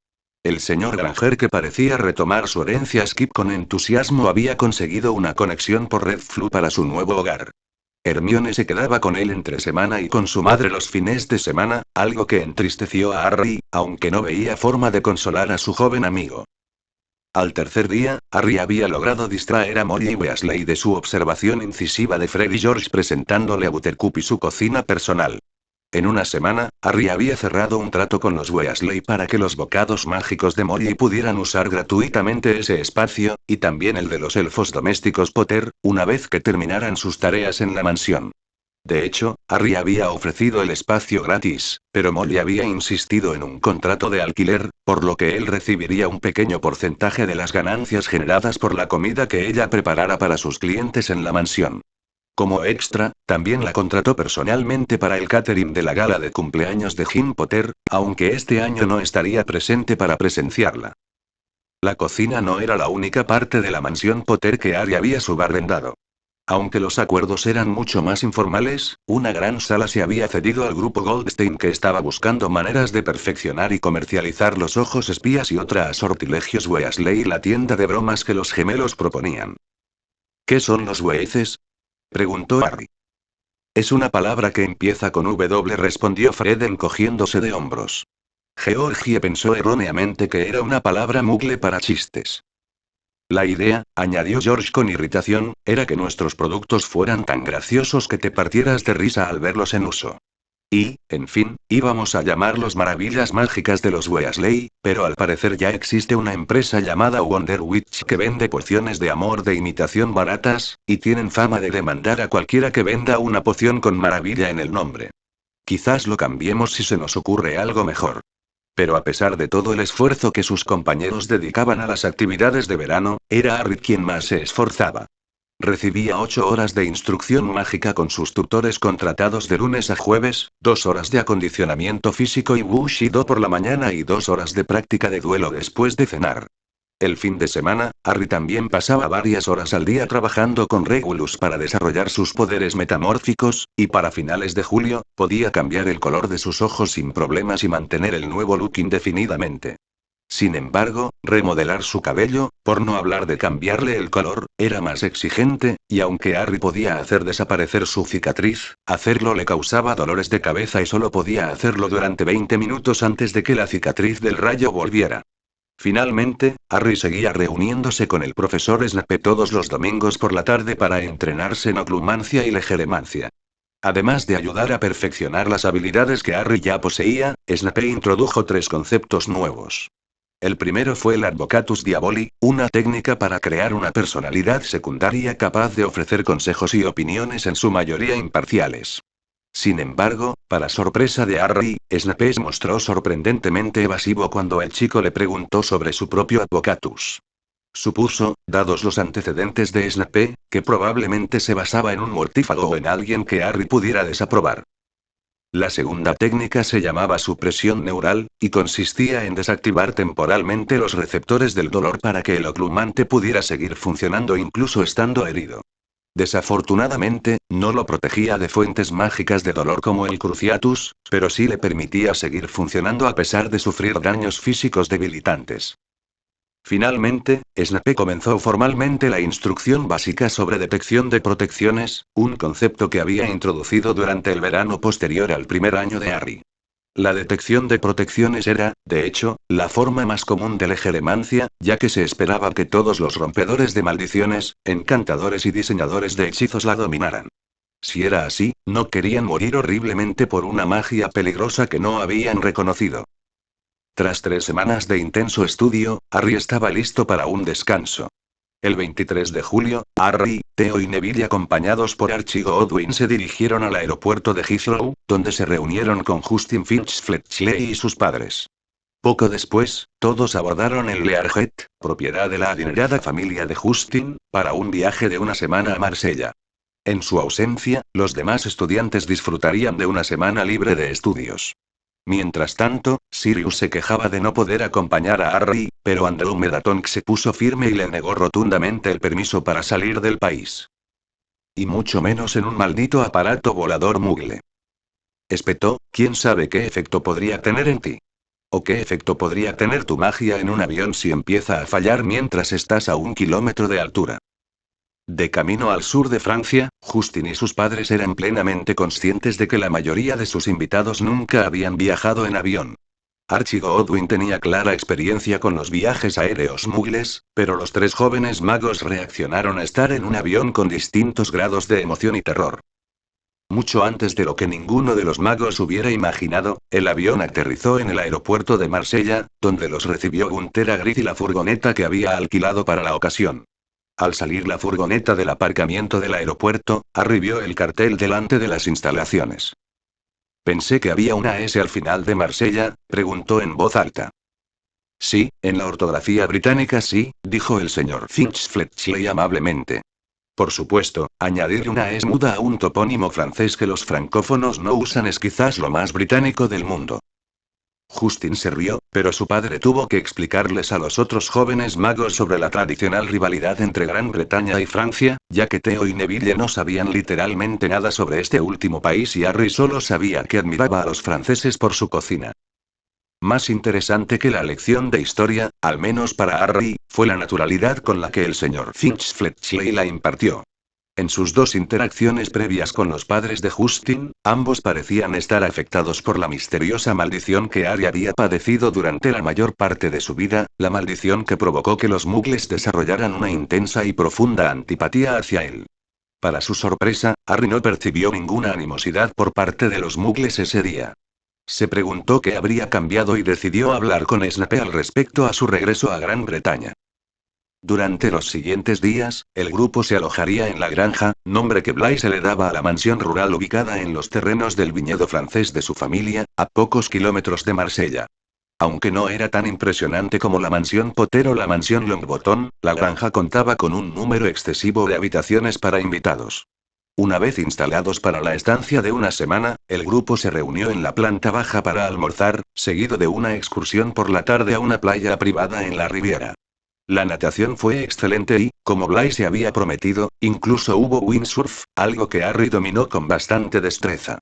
El señor Granger, que parecía retomar su herencia Skip con entusiasmo, había conseguido una conexión por Red Flue para su nuevo hogar. Hermione se quedaba con él entre semana y con su madre los fines de semana, algo que entristeció a Harry, aunque no veía forma de consolar a su joven amigo. Al tercer día, Harry había logrado distraer a Molly Weasley de su observación incisiva de Fred y George presentándole a Buttercup y su cocina personal. En una semana, Harry había cerrado un trato con los Weasley para que los bocados mágicos de Molly pudieran usar gratuitamente ese espacio, y también el de los elfos domésticos Potter, una vez que terminaran sus tareas en la mansión. De hecho, Harry había ofrecido el espacio gratis, pero Molly había insistido en un contrato de alquiler, por lo que él recibiría un pequeño porcentaje de las ganancias generadas por la comida que ella preparara para sus clientes en la mansión. Como extra, también la contrató personalmente para el catering de la gala de cumpleaños de Jim Potter, aunque este año no estaría presente para presenciarla. La cocina no era la única parte de la mansión Potter que Harry había subarrendado. Aunque los acuerdos eran mucho más informales, una gran sala se había cedido al grupo Goldstein que estaba buscando maneras de perfeccionar y comercializar los ojos espías y otras sortilegios Weasley y la tienda de bromas que los gemelos proponían. ¿Qué son los Weaces?, preguntó Harry. Es una palabra que empieza con W, respondió Fred encogiéndose de hombros. Georgie pensó erróneamente que era una palabra muggle para chistes. La idea, añadió George con irritación, era que nuestros productos fueran tan graciosos que te partieras de risa al verlos en uso. Y, en fin, íbamos a llamarlos maravillas mágicas de los Weasley, pero al parecer ya existe una empresa llamada Wonder Witch que vende pociones de amor de imitación baratas, y tienen fama de demandar a cualquiera que venda una poción con maravilla en el nombre. Quizás lo cambiemos si se nos ocurre algo mejor. Pero a pesar de todo el esfuerzo que sus compañeros dedicaban a las actividades de verano, era Harry quien más se esforzaba. Recibía 8 horas de instrucción mágica con sus tutores contratados de lunes a jueves, 2 horas de acondicionamiento físico y Bushido por la mañana y 2 horas de práctica de duelo después de cenar. El fin de semana, Harry también pasaba varias horas al día trabajando con Regulus para desarrollar sus poderes metamórficos, y para finales de julio, podía cambiar el color de sus ojos sin problemas y mantener el nuevo look indefinidamente. Sin embargo, remodelar su cabello, por no hablar de cambiarle el color, era más exigente, y aunque Harry podía hacer desaparecer su cicatriz, hacerlo le causaba dolores de cabeza y solo podía hacerlo durante 20 minutos antes de que la cicatriz del rayo volviera. Finalmente, Harry seguía reuniéndose con el profesor Snape todos los domingos por la tarde para entrenarse en oclumancia y legeremancia. Además de ayudar a perfeccionar las habilidades que Harry ya poseía, Snape introdujo 3 conceptos nuevos. El primero fue el Advocatus Diaboli, una técnica para crear una personalidad secundaria capaz de ofrecer consejos y opiniones en su mayoría imparciales. Sin embargo, para sorpresa de Harry, Snape se mostró sorprendentemente evasivo cuando el chico le preguntó sobre su propio Advocatus. Supuso, dados los antecedentes de Snape, que probablemente se basaba en un mortífago o en alguien que Harry pudiera desaprobar. La segunda técnica se llamaba supresión neural, y consistía en desactivar temporalmente los receptores del dolor para que el oclumante pudiera seguir funcionando incluso estando herido. Desafortunadamente, no lo protegía de fuentes mágicas de dolor como el Cruciatus, pero sí le permitía seguir funcionando a pesar de sufrir daños físicos debilitantes. Finalmente, Snape comenzó formalmente la instrucción básica sobre detección de protecciones, un concepto que había introducido durante el verano posterior al primer año de Harry. La detección de protecciones era, de hecho, la forma más común de legeremancia, ya que se esperaba que todos los rompedores de maldiciones, encantadores y diseñadores de hechizos la dominaran. Si era así, no querían morir horriblemente por una magia peligrosa que no habían reconocido. Tras 3 semanas de intenso estudio, Harry estaba listo para un descanso. El 23 de julio, Harry, Theo y Neville acompañados por Archie Godwin se dirigieron al aeropuerto de Heathrow, donde se reunieron con Justin Finch Fletchley y sus padres. Poco después, todos abordaron el Learjet, propiedad de la adinerada familia de Justin, para un viaje de una semana a Marsella. En su ausencia, los demás estudiantes disfrutarían de una semana libre de estudios. Mientras tanto, Sirius se quejaba de no poder acompañar a Harry, pero Andromeda Tonks se puso firme y le negó rotundamente el permiso para salir del país. Y mucho menos en un maldito aparato volador mugle. Espetó, ¿quién sabe qué efecto podría tener en ti? ¿O qué efecto podría tener tu magia en un avión si empieza a fallar mientras estás a 1 kilómetro de altura? De camino al sur de Francia, Justin y sus padres eran plenamente conscientes de que la mayoría de sus invitados nunca habían viajado en avión. Archie Godwin tenía clara experiencia con los viajes aéreos mugles, pero los 3 jóvenes magos reaccionaron a estar en un avión con distintos grados de emoción y terror. Mucho antes de lo que ninguno de los magos hubiera imaginado, el avión aterrizó en el aeropuerto de Marsella, donde los recibió Gunther Gris y la furgoneta que había alquilado para la ocasión. Al salir la furgoneta del aparcamiento del aeropuerto, Harry vio el cartel delante de las instalaciones. «Pensé que había una S al final de Marsella», preguntó en voz alta. «Sí, en la ortografía británica sí», dijo el señor Finch Fletchley amablemente. «Por supuesto, añadir una S muda a un topónimo francés que los francófonos no usan es quizás lo más británico del mundo». Justin se rió, pero su padre tuvo que explicarles a los otros jóvenes magos sobre la tradicional rivalidad entre Gran Bretaña y Francia, ya que Theo y Neville no sabían literalmente nada sobre este último país y Harry solo sabía que admiraba a los franceses por su cocina. Más interesante que la lección de historia, al menos para Harry, fue la naturalidad con la que el señor Finch Fletchley la impartió. En sus 2 interacciones previas con los padres de Justin, ambos parecían estar afectados por la misteriosa maldición que Harry había padecido durante la mayor parte de su vida, la maldición que provocó que los mugles desarrollaran una intensa y profunda antipatía hacia él. Para su sorpresa, Harry no percibió ninguna animosidad por parte de los mugles ese día. Se preguntó qué habría cambiado y decidió hablar con Snape al respecto a su regreso a Gran Bretaña. Durante los siguientes días, el grupo se alojaría en la granja, nombre que Blaise le daba a la mansión rural ubicada en los terrenos del viñedo francés de su familia, a pocos kilómetros de Marsella. Aunque no era tan impresionante como la mansión Potter o la mansión Longbottom, la granja contaba con un número excesivo de habitaciones para invitados. Una vez instalados para la estancia de una semana, el grupo se reunió en la planta baja para almorzar, seguido de una excursión por la tarde a una playa privada en la Riviera. La natación fue excelente y, como Blaise había prometido, incluso hubo windsurf, algo que Harry dominó con bastante destreza.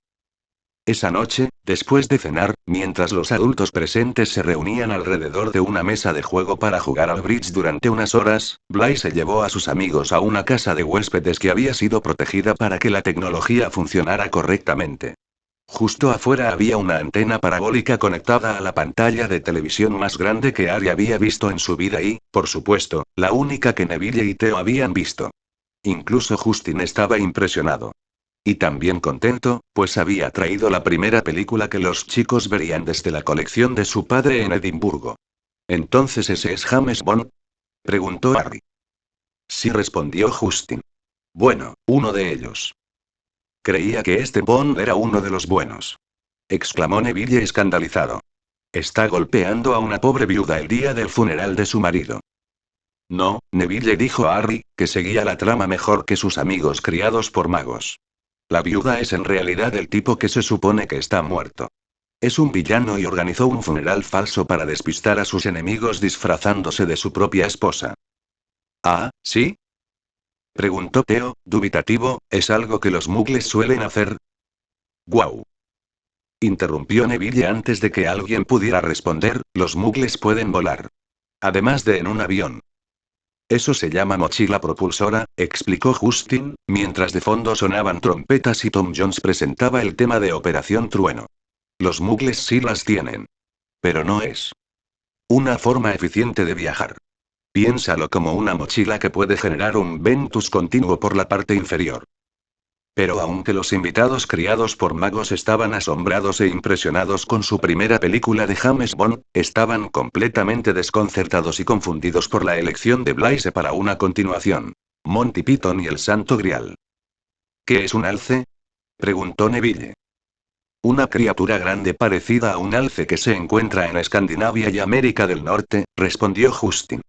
Esa noche, después de cenar, mientras los adultos presentes se reunían alrededor de una mesa de juego para jugar al bridge durante unas horas, Blaise llevó a sus amigos a una casa de huéspedes que había sido protegida para que la tecnología funcionara correctamente. Justo afuera había una antena parabólica conectada a la pantalla de televisión más grande que Harry había visto en su vida y, por supuesto, la única que Neville y Theo habían visto. Incluso Justin estaba impresionado. Y también contento, pues había traído la primera película que los chicos verían desde la colección de su padre en Edimburgo. ¿Entonces ese es James Bond? Preguntó Harry. Sí, respondió Justin. Bueno, uno de ellos. Creía que este Bond era uno de los buenos. Exclamó Neville escandalizado. Está golpeando a una pobre viuda el día del funeral de su marido. No, Neville dijo a Harry, que seguía la trama mejor que sus amigos criados por magos. La viuda es en realidad el tipo que se supone que está muerto. Es un villano y organizó un funeral falso para despistar a sus enemigos disfrazándose de su propia esposa. ¿Ah, sí? Preguntó Theo, dubitativo, ¿es algo que los muggles suelen hacer? ¡Guau! Interrumpió Neville antes de que alguien pudiera responder, los muggles pueden volar. Además de en un avión. Eso se llama mochila propulsora, explicó Justin, mientras de fondo sonaban trompetas y Tom Jones presentaba el tema de Operación Trueno. Los muggles sí las tienen. Pero no es una forma eficiente de viajar. Piénsalo como una mochila que puede generar un ventus continuo por la parte inferior. Pero aunque los invitados criados por magos estaban asombrados e impresionados con su primera película de James Bond, estaban completamente desconcertados y confundidos por la elección de Blaise para una continuación. Monty Python y el Santo Grial. ¿Qué es un alce? Preguntó Neville. Una criatura grande parecida a un alce que se encuentra en Escandinavia y América del Norte, respondió Justin.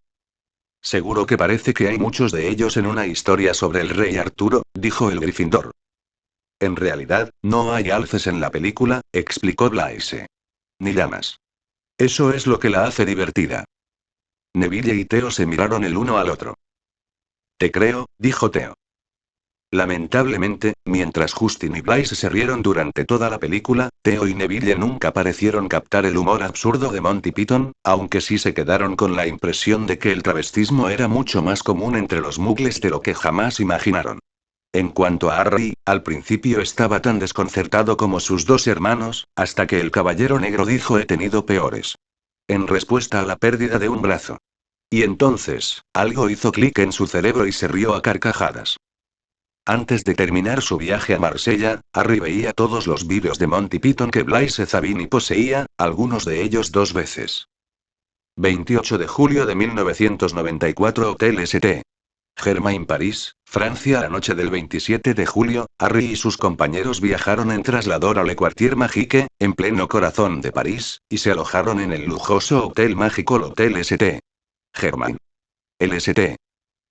Seguro que parece que hay muchos de ellos en una historia sobre el rey Arturo, dijo el Gryffindor. En realidad, no hay alces en la película, explicó Blaise. Ni llamas. Eso es lo que la hace divertida. Neville y Theo se miraron el uno al otro. Te creo, dijo Theo. Lamentablemente, mientras Justin y Blaise se rieron durante toda la película, Theo y Neville nunca parecieron captar el humor absurdo de Monty Python, aunque sí se quedaron con la impresión de que el travestismo era mucho más común entre los muggles de lo que jamás imaginaron. En cuanto a Harry, al principio estaba tan desconcertado como sus dos hermanos, hasta que el caballero negro dijo he tenido peores. En respuesta a la pérdida de un brazo. Y entonces, algo hizo clic en su cerebro y se rió a carcajadas. Antes de terminar su viaje a Marsella, Harry veía todos los vídeos de Monty Python que Blaise Zabini poseía, algunos de ellos 2 veces. 28 de julio de 1994 Hotel St. Germain París, Francia. La noche del 27 de julio, Harry y sus compañeros viajaron en traslador a Le Quartier Magique, en pleno corazón de París, y se alojaron en el lujoso hotel mágico Hotel St. Germain. El St.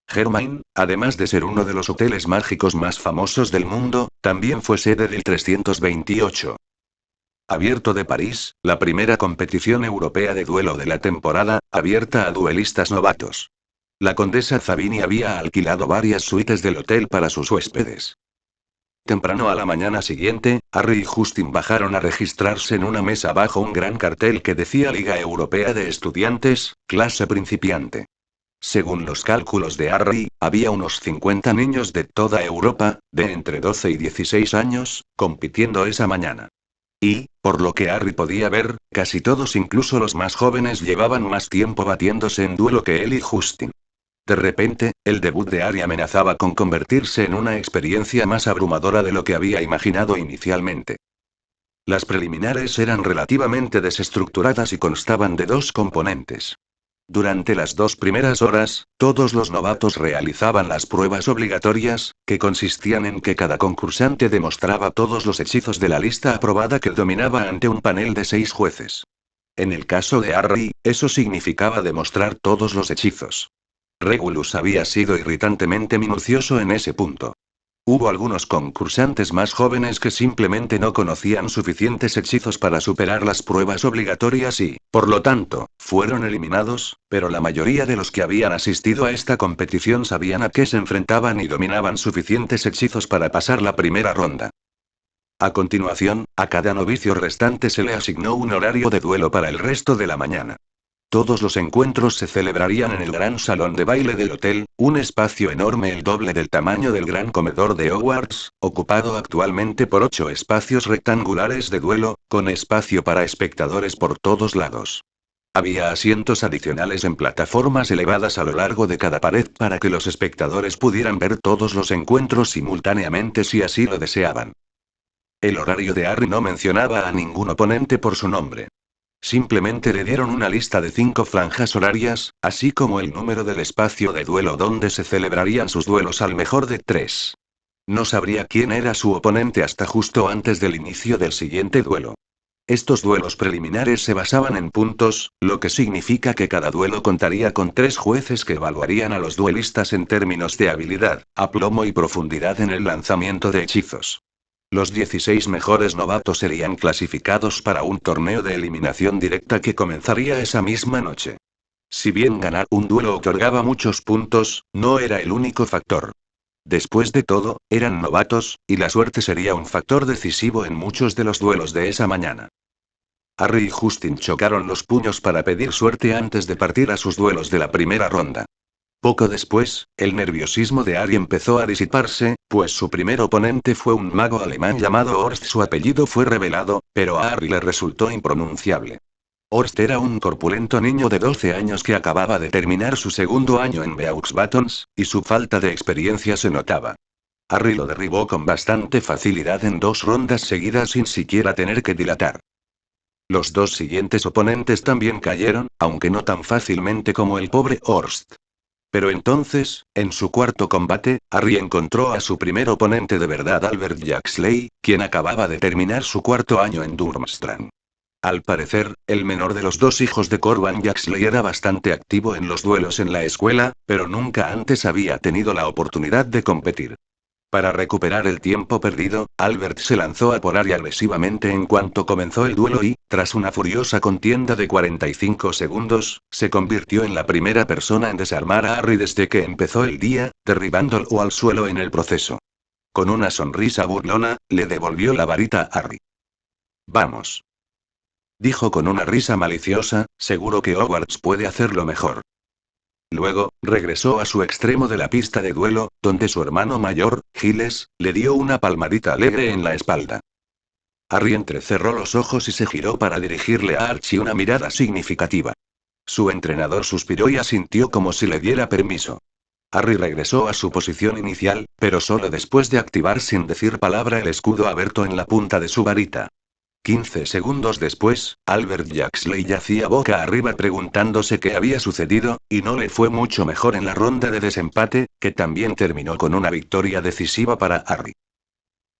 Germain, además de ser uno de los hoteles mágicos más famosos del mundo, también fue sede del 328. Abierto de París, la primera competición europea de duelo de la temporada, abierta a duelistas novatos. La condesa Zabini había alquilado varias suites del hotel para sus huéspedes. Temprano a la mañana siguiente, Harry y Justin bajaron a registrarse en una mesa bajo un gran cartel que decía Liga Europea de Estudiantes, clase principiante. Según los cálculos de Harry, había unos 50 niños de toda Europa, de entre 12 y 16 años, compitiendo esa mañana. Y, por lo que Harry podía ver, casi todos, incluso los más jóvenes, llevaban más tiempo batiéndose en duelo que él y Justin. De repente, el debut de Harry amenazaba con convertirse en una experiencia más abrumadora de lo que había imaginado inicialmente. Las preliminares eran relativamente desestructuradas y constaban de 2 componentes. Durante las 2 primeras horas, todos los novatos realizaban las pruebas obligatorias, que consistían en que cada concursante demostraba todos los hechizos de la lista aprobada que dominaba ante un panel de 6 jueces. En el caso de Harry, eso significaba demostrar todos los hechizos. Regulus había sido irritantemente minucioso en ese punto. Hubo algunos concursantes más jóvenes que simplemente no conocían suficientes hechizos para superar las pruebas obligatorias y, por lo tanto, fueron eliminados, pero la mayoría de los que habían asistido a esta competición sabían a qué se enfrentaban y dominaban suficientes hechizos para pasar la primera ronda. A continuación, a cada novicio restante se le asignó un horario de duelo para el resto de la mañana. Todos los encuentros se celebrarían en el gran salón de baile del hotel, un espacio enorme el doble del tamaño del gran comedor de Hogwarts, ocupado actualmente por 8 espacios rectangulares de duelo, con espacio para espectadores por todos lados. Había asientos adicionales en plataformas elevadas a lo largo de cada pared para que los espectadores pudieran ver todos los encuentros simultáneamente si así lo deseaban. El horario de Harry no mencionaba a ningún oponente por su nombre. Simplemente le dieron una lista de 5 franjas horarias, así como el número del espacio de duelo donde se celebrarían sus duelos al mejor de 3. No sabría quién era su oponente hasta justo antes del inicio del siguiente duelo. Estos duelos preliminares se basaban en puntos, lo que significa que cada duelo contaría con 3 jueces que evaluarían a los duelistas en términos de habilidad, aplomo y profundidad en el lanzamiento de hechizos. Los 16 mejores novatos serían clasificados para un torneo de eliminación directa que comenzaría esa misma noche. Si bien ganar un duelo otorgaba muchos puntos, no era el único factor. Después de todo, eran novatos, y la suerte sería un factor decisivo en muchos de los duelos de esa mañana. Harry y Justin chocaron los puños para pedir suerte antes de partir a sus duelos de la primera ronda. Poco después, el nerviosismo de Harry empezó a disiparse, pues su primer oponente fue un mago alemán llamado Horst. Su apellido fue revelado, pero a Harry le resultó impronunciable. Horst era un corpulento niño de 12 años que acababa de terminar su segundo año en Beaux Batons, y su falta de experiencia se notaba. Harry lo derribó con bastante facilidad en 2 rondas seguidas sin siquiera tener que dilatar. Los 2 siguientes oponentes también cayeron, aunque no tan fácilmente como el pobre Horst. Pero entonces, en su cuarto combate, Harry encontró a su primer oponente de verdad, Albert Jaxley, quien acababa de terminar su cuarto año en Durmstrang. Al parecer, el menor de los 2 hijos de Corvan Jaxley era bastante activo en los duelos en la escuela, pero nunca antes había tenido la oportunidad de competir. Para recuperar el tiempo perdido, Albert se lanzó a por Harry agresivamente en cuanto comenzó el duelo y, tras una furiosa contienda de 45 segundos, se convirtió en la primera persona en desarmar a Harry desde que empezó el día, derribándolo al suelo en el proceso. Con una sonrisa burlona, le devolvió la varita a Harry. «Vamos», dijo con una risa maliciosa, seguro que Hogwarts puede hacerlo mejor. Luego, regresó a su extremo de la pista de duelo, donde su hermano mayor, Giles, le dio una palmadita alegre en la espalda. Harry entrecerró los ojos y se giró para dirigirle a Archie una mirada significativa. Su entrenador suspiró y asintió como si le diera permiso. Harry regresó a su posición inicial, pero solo después de activar sin decir palabra el escudo abierto en la punta de su varita. 15 segundos después, Albert Jaxley yacía boca arriba preguntándose qué había sucedido, y no le fue mucho mejor en la ronda de desempate, que también terminó con una victoria decisiva para Harry.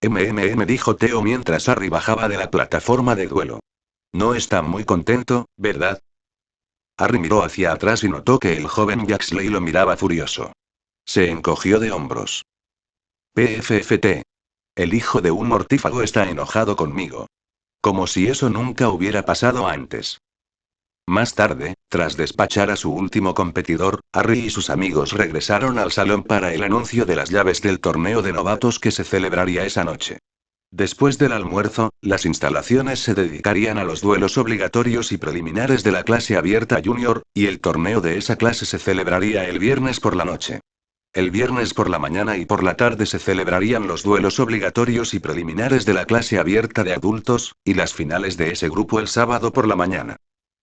Dijo Theo mientras Harry bajaba de la plataforma de duelo. No está muy contento, ¿verdad? Harry miró hacia atrás y notó que el joven Jaxley lo miraba furioso. Se encogió de hombros. PFFT. El hijo de un mortífago está enojado conmigo. Como si eso nunca hubiera pasado antes. Más tarde, tras despachar a su último competidor, Harry y sus amigos regresaron al salón para el anuncio de las llaves del torneo de novatos que se celebraría esa noche. Después del almuerzo, las instalaciones se dedicarían a los duelos obligatorios y preliminares de la clase abierta junior, y el torneo de esa clase se celebraría el viernes por la noche. El viernes por la mañana y por la tarde se celebrarían los duelos obligatorios y preliminares de la clase abierta de adultos, y las finales de ese grupo el sábado por la mañana.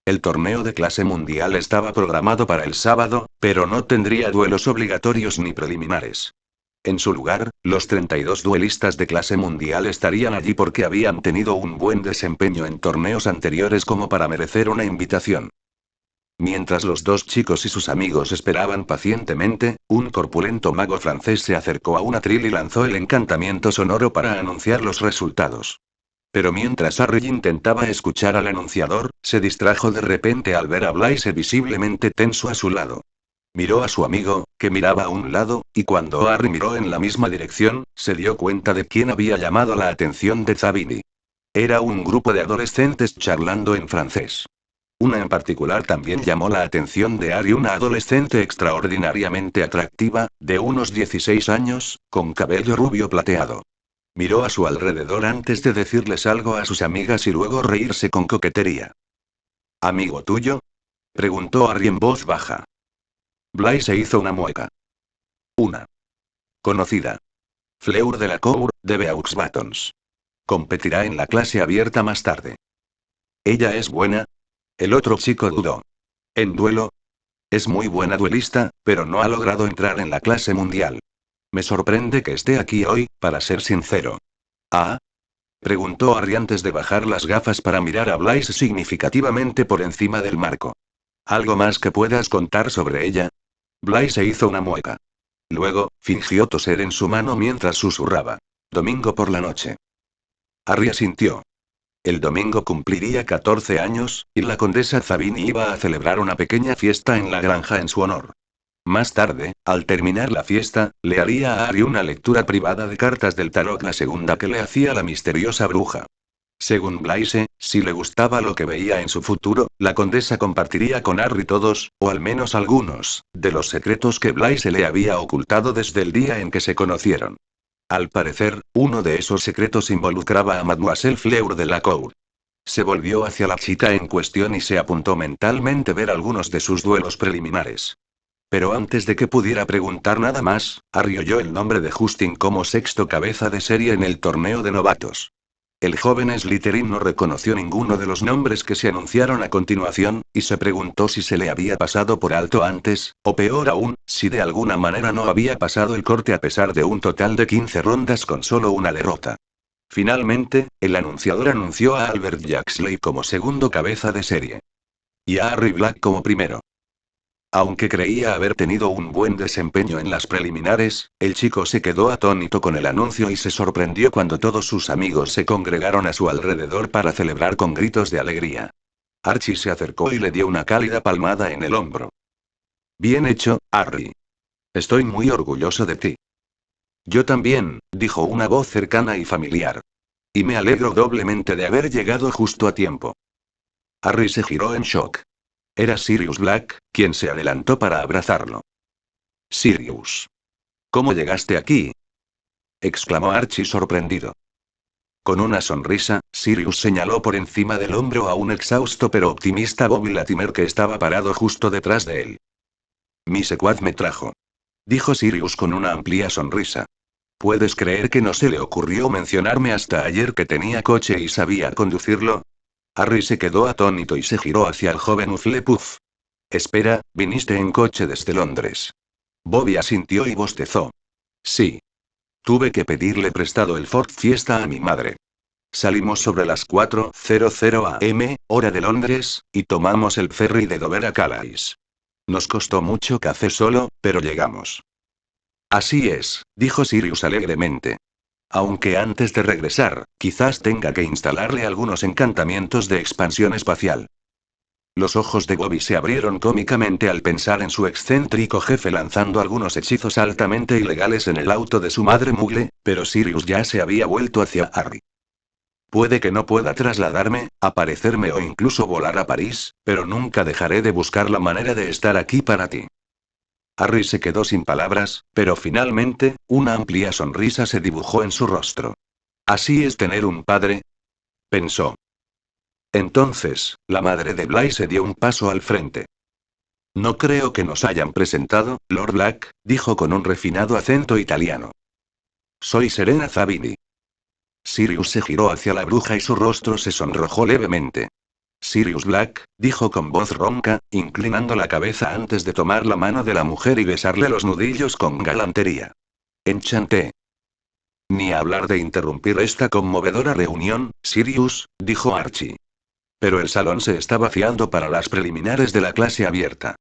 El torneo de clase mundial estaba programado para el sábado, pero no tendría duelos obligatorios ni preliminares. En su lugar, los 32 duelistas de clase mundial estarían allí porque habían tenido un buen desempeño en torneos anteriores como para merecer una invitación. Mientras los 2 chicos y sus amigos esperaban pacientemente, un corpulento mago francés se acercó a un atril y lanzó el encantamiento sonoro para anunciar los resultados. Pero mientras Harry intentaba escuchar al anunciador, se distrajo de repente al ver a Blaise visiblemente tenso a su lado. Miró a su amigo, que miraba a un lado, y cuando Harry miró en la misma dirección, se dio cuenta de quién había llamado la atención de Zabini. Era un grupo de adolescentes charlando en francés. Una en particular también llamó la atención de Harry, una adolescente extraordinariamente atractiva, de unos 16 años, con cabello rubio plateado. Miró a su alrededor antes de decirles algo a sus amigas y luego reírse con coquetería. ¿Amigo tuyo?, preguntó Harry en voz baja. Blaise hizo una mueca. Una conocida. Fleur de la Cour, de Beaux Batons. Competirá en la clase abierta más tarde. ¿Ella es buena? El otro chico dudó. ¿En duelo? Es muy buena duelista, pero no ha logrado entrar en la clase mundial. Me sorprende que esté aquí hoy, para ser sincero. Ah. Preguntó Harry antes de bajar las gafas para mirar a Blaise significativamente por encima del marco. ¿Algo más que puedas contar sobre ella? Blaise hizo una mueca. Luego, fingió toser en su mano mientras susurraba. Domingo por la noche. Harry asintió. El domingo cumpliría 14 años, y la condesa Zabini iba a celebrar una pequeña fiesta en la granja en su honor. Más tarde, al terminar la fiesta, le haría a Harry una lectura privada de cartas del tarot, la segunda que le hacía la misteriosa bruja. Según Blaise, si le gustaba lo que veía en su futuro, la condesa compartiría con Harry todos, o al menos algunos, de los secretos que Blaise le había ocultado desde el día en que se conocieron. Al parecer, uno de esos secretos involucraba a Mademoiselle Fleur de la Cour. Se volvió hacia la chica en cuestión y se apuntó mentalmente ver algunos de sus duelos preliminares. Pero antes de que pudiera preguntar nada más, Harry oyó el nombre de Justin como sexto cabeza de serie en el torneo de novatos. El joven Slytherin no reconoció ninguno de los nombres que se anunciaron a continuación, y se preguntó si se le había pasado por alto antes, o peor aún, si de alguna manera no había pasado el corte a pesar de un total de 15 rondas con solo una derrota. Finalmente, el anunciador anunció a Albert Jaxley como segundo cabeza de serie. Y a Harry Black como primero. Aunque creía haber tenido un buen desempeño en las preliminares, el chico se quedó atónito con el anuncio y se sorprendió cuando todos sus amigos se congregaron a su alrededor para celebrar con gritos de alegría. Archie se acercó y le dio una cálida palmada en el hombro. Bien hecho, Harry. Estoy muy orgulloso de ti. Yo también, dijo una voz cercana y familiar. Y me alegro doblemente de haber llegado justo a tiempo. Harry se giró en shock. Era Sirius Black, quien se adelantó para abrazarlo. Sirius. ¿Cómo llegaste aquí? Exclamó Archie sorprendido. Con una sonrisa, Sirius señaló por encima del hombro a un exhausto pero optimista Bobby Latimer que estaba parado justo detrás de él. Mi secuaz me trajo. Dijo Sirius con una amplia sonrisa. ¿Puedes creer que no se le ocurrió mencionarme hasta ayer que tenía coche y sabía conducirlo? Harry se quedó atónito y se giró hacia el joven Hufflepuff. Espera, viniste en coche desde Londres. Bobby asintió y bostezó. Sí. Tuve que pedirle prestado el Ford Fiesta a mi madre. Salimos sobre las 4:00 am, hora de Londres, y tomamos el ferry de Dover a Calais. Nos costó mucho café solo, pero llegamos. Así es, dijo Sirius alegremente. Aunque antes de regresar, quizás tenga que instalarle algunos encantamientos de expansión espacial. Los ojos de Bobby se abrieron cómicamente al pensar en su excéntrico jefe lanzando algunos hechizos altamente ilegales en el auto de su madre Muggle, pero Sirius ya se había vuelto hacia Harry. Puede que no pueda trasladarme, aparecerme o incluso volar a París, pero nunca dejaré de buscar la manera de estar aquí para ti. Harry se quedó sin palabras, pero finalmente, una amplia sonrisa se dibujó en su rostro. ¿Así es tener un padre? Pensó. Entonces, la madre de Blaise dio un paso al frente. No creo que nos hayan presentado, Lord Black, dijo con un refinado acento italiano. Soy Serena Zabini. Sirius se giró hacia la bruja y su rostro se sonrojó levemente. Sirius Black, dijo con voz ronca, inclinando la cabeza antes de tomar la mano de la mujer y besarle los nudillos con galantería. Enchanté. Ni hablar de interrumpir esta conmovedora reunión, Sirius, dijo Archie. Pero el salón se está vaciando para las preliminares de la clase abierta.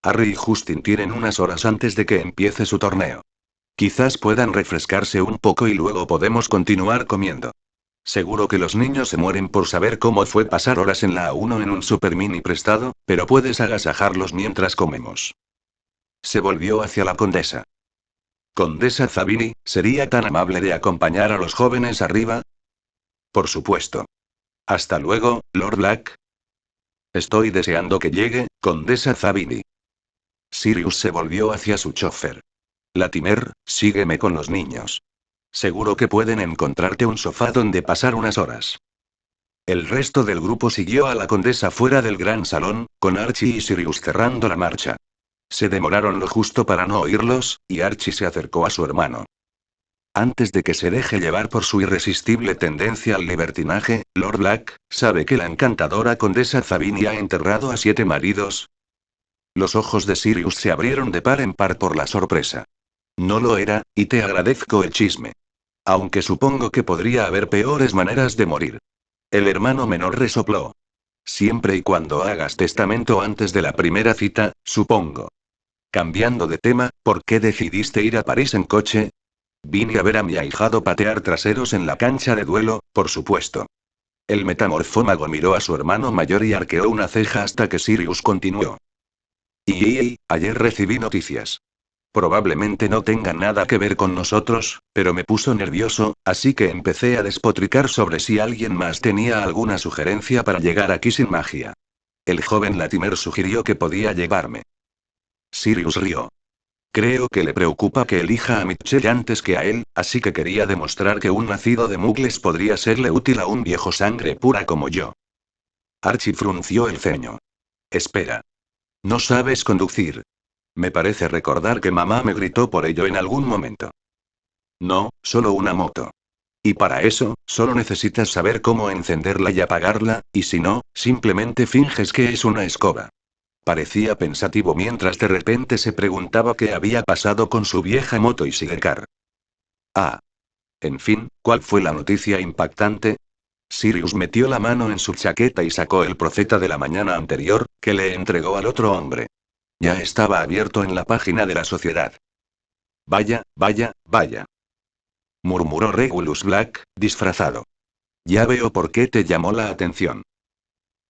Harry y Justin tienen unas horas antes de que empiece su torneo. Quizás puedan refrescarse un poco y luego podemos continuar comiendo. Seguro que los niños se mueren por saber cómo fue pasar horas en la A1 en un super mini prestado, pero puedes agasajarlos mientras comemos. Se volvió hacia la condesa. Condesa Zabini, ¿sería tan amable de acompañar a los jóvenes arriba? Por supuesto. Hasta luego, Lord Black. Estoy deseando que llegue, Condesa Zabini. Sirius se volvió hacia su chofer. Latimer, sígueme con los niños. Seguro que pueden encontrarte un sofá donde pasar unas horas. El resto del grupo siguió a la condesa fuera del gran salón, con Archie y Sirius cerrando la marcha. Se demoraron lo justo para no oírlos, y Archie se acercó a su hermano. Antes de que se deje llevar por su irresistible tendencia al libertinaje, Lord Black, ¿sabe que la encantadora condesa Zabini ha enterrado a 7 maridos? Los ojos de Sirius se abrieron de par en par por la sorpresa. No lo era, y te agradezco el chisme. Aunque supongo que podría haber peores maneras de morir. El hermano menor resopló. Siempre y cuando hagas testamento antes de la primera cita, supongo. Cambiando de tema, ¿por qué decidiste ir a París en coche? Vine a ver a mi ahijado patear traseros en la cancha de duelo, por supuesto. El metamorfómago miró a su hermano mayor y arqueó una ceja hasta que Sirius continuó. Y ayer recibí noticias. Probablemente no tengan nada que ver con nosotros, pero me puso nervioso, así que empecé a despotricar sobre si alguien más tenía alguna sugerencia para llegar aquí sin magia. El joven Latimer sugirió que podía llevarme. Sirius rió. Creo que le preocupa que elija a Mitchell antes que a él, así que quería demostrar que un nacido de Muggles podría serle útil a un viejo sangre pura como yo. Archie frunció el ceño. Espera. No sabes conducir. Me parece recordar que mamá me gritó por ello en algún momento. No, solo una moto. Y para eso, solo necesitas saber cómo encenderla y apagarla, y si no, simplemente finges que es una escoba. Parecía pensativo mientras de repente se preguntaba qué había pasado con su vieja moto y sidecar. Ah. En fin, ¿cuál fue la noticia impactante? Sirius metió la mano en su chaqueta y sacó el profeta de la mañana anterior, que le entregó al otro hombre. Ya estaba abierto en la página de la sociedad. Vaya, vaya, vaya. Murmuró Regulus Black, disfrazado. Ya veo por qué te llamó la atención.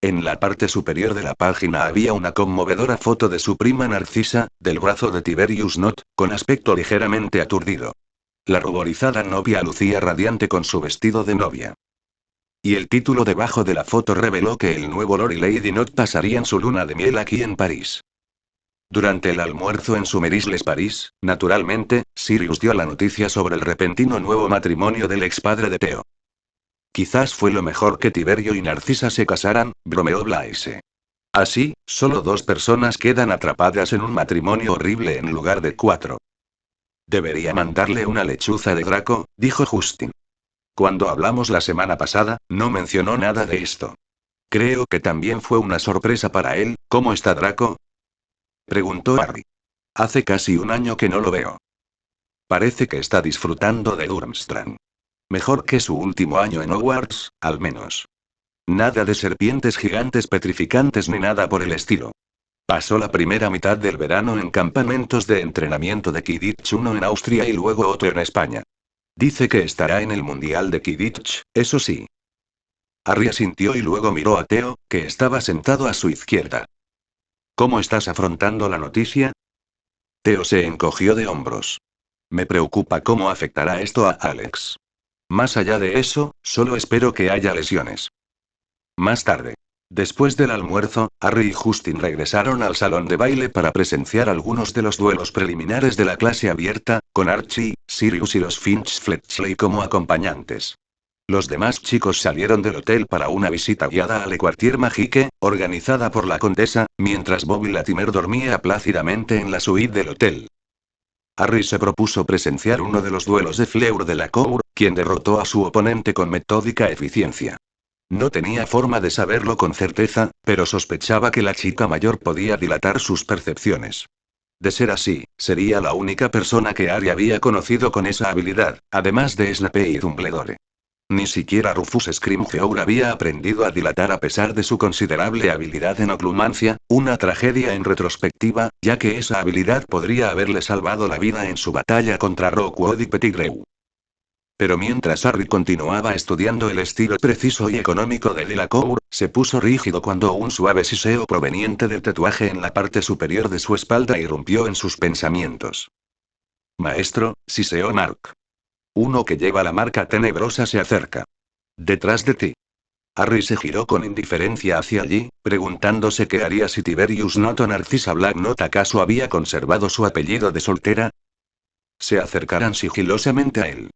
En la parte superior de la página había una conmovedora foto de su prima Narcisa, del brazo de Tiberius Not, con aspecto ligeramente aturdido. La ruborizada novia lucía radiante con su vestido de novia. Y el título debajo de la foto reveló que el nuevo Lord y Lady Not pasarían su luna de miel aquí en París. Durante el almuerzo en Sumerisles París, naturalmente, Sirius dio la noticia sobre el repentino nuevo matrimonio del expadre de Theo. Quizás fue lo mejor que Tiberio y Narcisa se casaran, bromeó Blaise. Así, solo 2 personas quedan atrapadas en un matrimonio horrible en lugar de 4. Debería mandarle una lechuza de Draco, dijo Justin. Cuando hablamos la semana pasada, no mencionó nada de esto. Creo que también fue una sorpresa para él. ¿Cómo está Draco?, preguntó Harry. Hace casi un año que no lo veo. Parece que está disfrutando de Durmstrang. Mejor que su último año en Hogwarts, al menos. Nada de serpientes gigantes petrificantes ni nada por el estilo. Pasó la primera mitad del verano en campamentos de entrenamiento de Quidditch, uno en Austria y luego otro en España. Dice que estará en el Mundial de Quidditch, eso sí. Harry asintió y luego miró a Theo, que estaba sentado a su izquierda. ¿Cómo estás afrontando la noticia? Theo se encogió de hombros. Me preocupa cómo afectará esto a Alex. Más allá de eso, solo espero que haya lesiones. Más tarde. Después del almuerzo, Harry y Justin regresaron al salón de baile para presenciar algunos de los duelos preliminares de la clase abierta, con Archie, Sirius y los Finch Fletchley como acompañantes. Los demás chicos salieron del hotel para una visita guiada a Le Quartier Magique, organizada por la condesa, mientras Bobby Latimer dormía plácidamente en la suite del hotel. Harry se propuso presenciar uno de los duelos de Fleur de la Cour, quien derrotó a su oponente con metódica eficiencia. No tenía forma de saberlo con certeza, pero sospechaba que la chica mayor podía dilatar sus percepciones. De ser así, sería la única persona que Harry había conocido con esa habilidad, además de Snape y Dumbledore. Ni siquiera Rufus Scrimgeour había aprendido a dilatar a pesar de su considerable habilidad en oclumancia, una tragedia en retrospectiva, ya que esa habilidad podría haberle salvado la vida en su batalla contra Rookwood y Pettigrew. Pero mientras Harry continuaba estudiando el estilo preciso y económico de Delacour, se puso rígido cuando un suave siseo proveniente del tatuaje en la parte superior de su espalda irrumpió en sus pensamientos. Maestro, siseó Mark. Uno que lleva la marca tenebrosa se acerca. Detrás de ti. Harry se giró con indiferencia hacia allí, preguntándose qué haría si Tiberius Not o Narcisa Blacknot acaso había conservado su apellido de soltera. Se acercarán sigilosamente a él.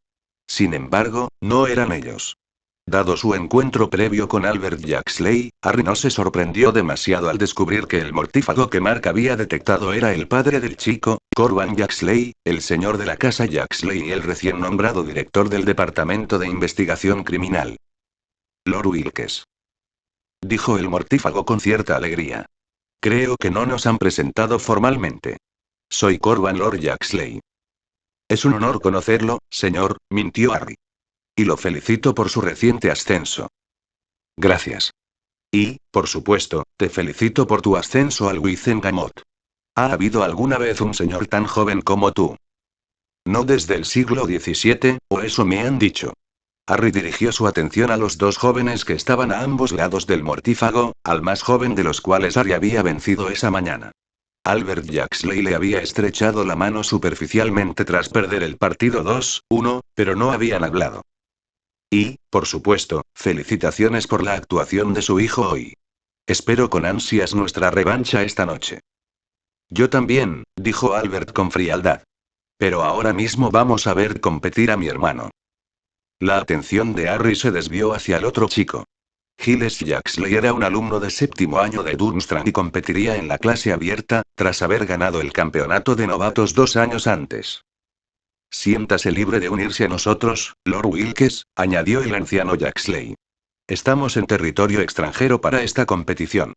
Sin embargo, no eran ellos. Dado su encuentro previo con Albert Jaxley, Harry no se sorprendió demasiado al descubrir que el mortífago que Mark había detectado era el padre del chico, Corvan Jaxley, el señor de la casa Jaxley y el recién nombrado director del Departamento de Investigación Criminal. Lord Wilkes. Dijo el mortífago con cierta alegría. Creo que no nos han presentado formalmente. Soy Corvan Lord Jaxley. Es un honor conocerlo, señor, mintió Harry. Y lo felicito por su reciente ascenso. Gracias. Y, por supuesto, te felicito por tu ascenso al Wizengamot. ¿Ha habido alguna vez un señor tan joven como tú? No desde el siglo XVII, o eso me han dicho. Harry dirigió su atención a los dos jóvenes que estaban a ambos lados del mortífago, al más joven de los cuales Harry había vencido esa mañana. Albert Jaxley le había estrechado la mano superficialmente tras perder el partido 2-1, pero no habían hablado. Y, por supuesto, felicitaciones por la actuación de su hijo hoy. Espero con ansias nuestra revancha esta noche. Yo también, dijo Albert con frialdad. Pero ahora mismo vamos a ver competir a mi hermano. La atención de Harry se desvió hacia el otro chico. Giles Jaxley era un alumno de séptimo año de Durmstrang y competiría en la clase abierta, tras haber ganado el campeonato de novatos 2 años antes. Siéntase libre de unirse a nosotros, Lord Wilkes, añadió el anciano Jaxley. Estamos en territorio extranjero para esta competición.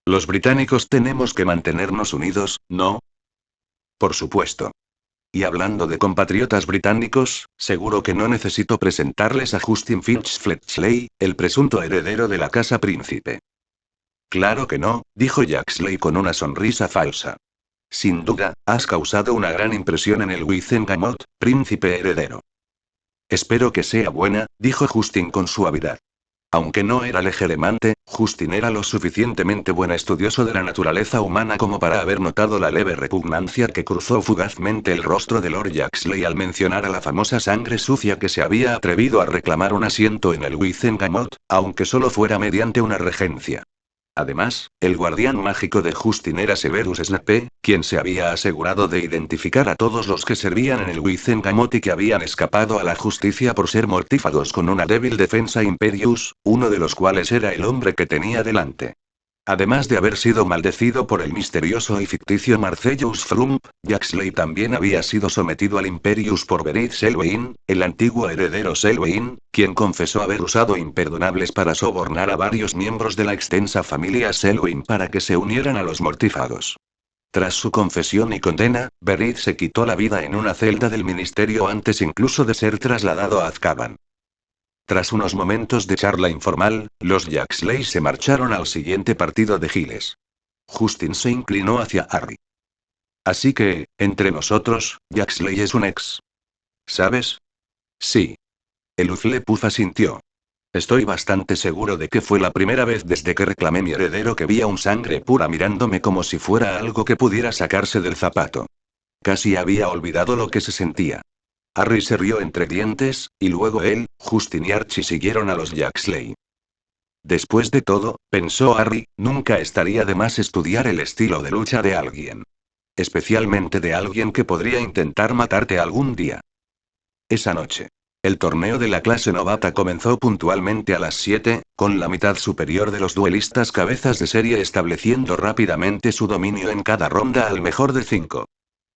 Los británicos tenemos que mantenernos unidos, ¿no? Por supuesto. Y hablando de compatriotas británicos, seguro que no necesito presentarles a Justin Finch Fletchley, el presunto heredero de la casa príncipe. Claro que no, dijo Jaxley con una sonrisa falsa. Sin duda, has causado una gran impresión en el Wizengamot, príncipe heredero. Espero que sea buena, dijo Justin con suavidad. Aunque no era legeremante, Justin era lo suficientemente buen estudioso de la naturaleza humana como para haber notado la leve repugnancia que cruzó fugazmente el rostro de Lord Jaxley al mencionar a la famosa sangre sucia que se había atrevido a reclamar un asiento en el Wizengamot, aunque solo fuera mediante una regencia. Además, el guardián mágico de Justin era Severus Snape, quien se había asegurado de identificar a todos los que servían en el Wizengamot y que habían escapado a la justicia por ser mortífagos con una débil defensa Imperius, uno de los cuales era el hombre que tenía delante. Además de haber sido maldecido por el misterioso y ficticio Marcellus Flump, Jaxley también había sido sometido al Imperius por Berit Selwyn, el antiguo heredero Selwyn, quien confesó haber usado imperdonables para sobornar a varios miembros de la extensa familia Selwyn para que se unieran a los mortífagos. Tras su confesión y condena, Berit se quitó la vida en una celda del ministerio antes incluso de ser trasladado a Azkaban. Tras unos momentos de charla informal, los Jaxley se marcharon al siguiente partido de Giles. Justin se inclinó hacia Harry. Así que, entre nosotros, Jaxley es un ex. ¿Sabes? Sí. El Hufflepuff asintió. Estoy bastante seguro de que fue la primera vez desde que reclamé mi heredero que vi a un sangre pura mirándome como si fuera algo que pudiera sacarse del zapato. Casi había olvidado lo que se sentía. Harry se rió entre dientes, y luego él, Justin y Archie siguieron a los Jaxley. Después de todo, pensó Harry, nunca estaría de más estudiar el estilo de lucha de alguien. Especialmente de alguien que podría intentar matarte algún día. Esa noche. El torneo de la clase novata comenzó puntualmente a las 7, con la mitad superior de los duelistas cabezas de serie estableciendo rápidamente su dominio en cada ronda al mejor de 5.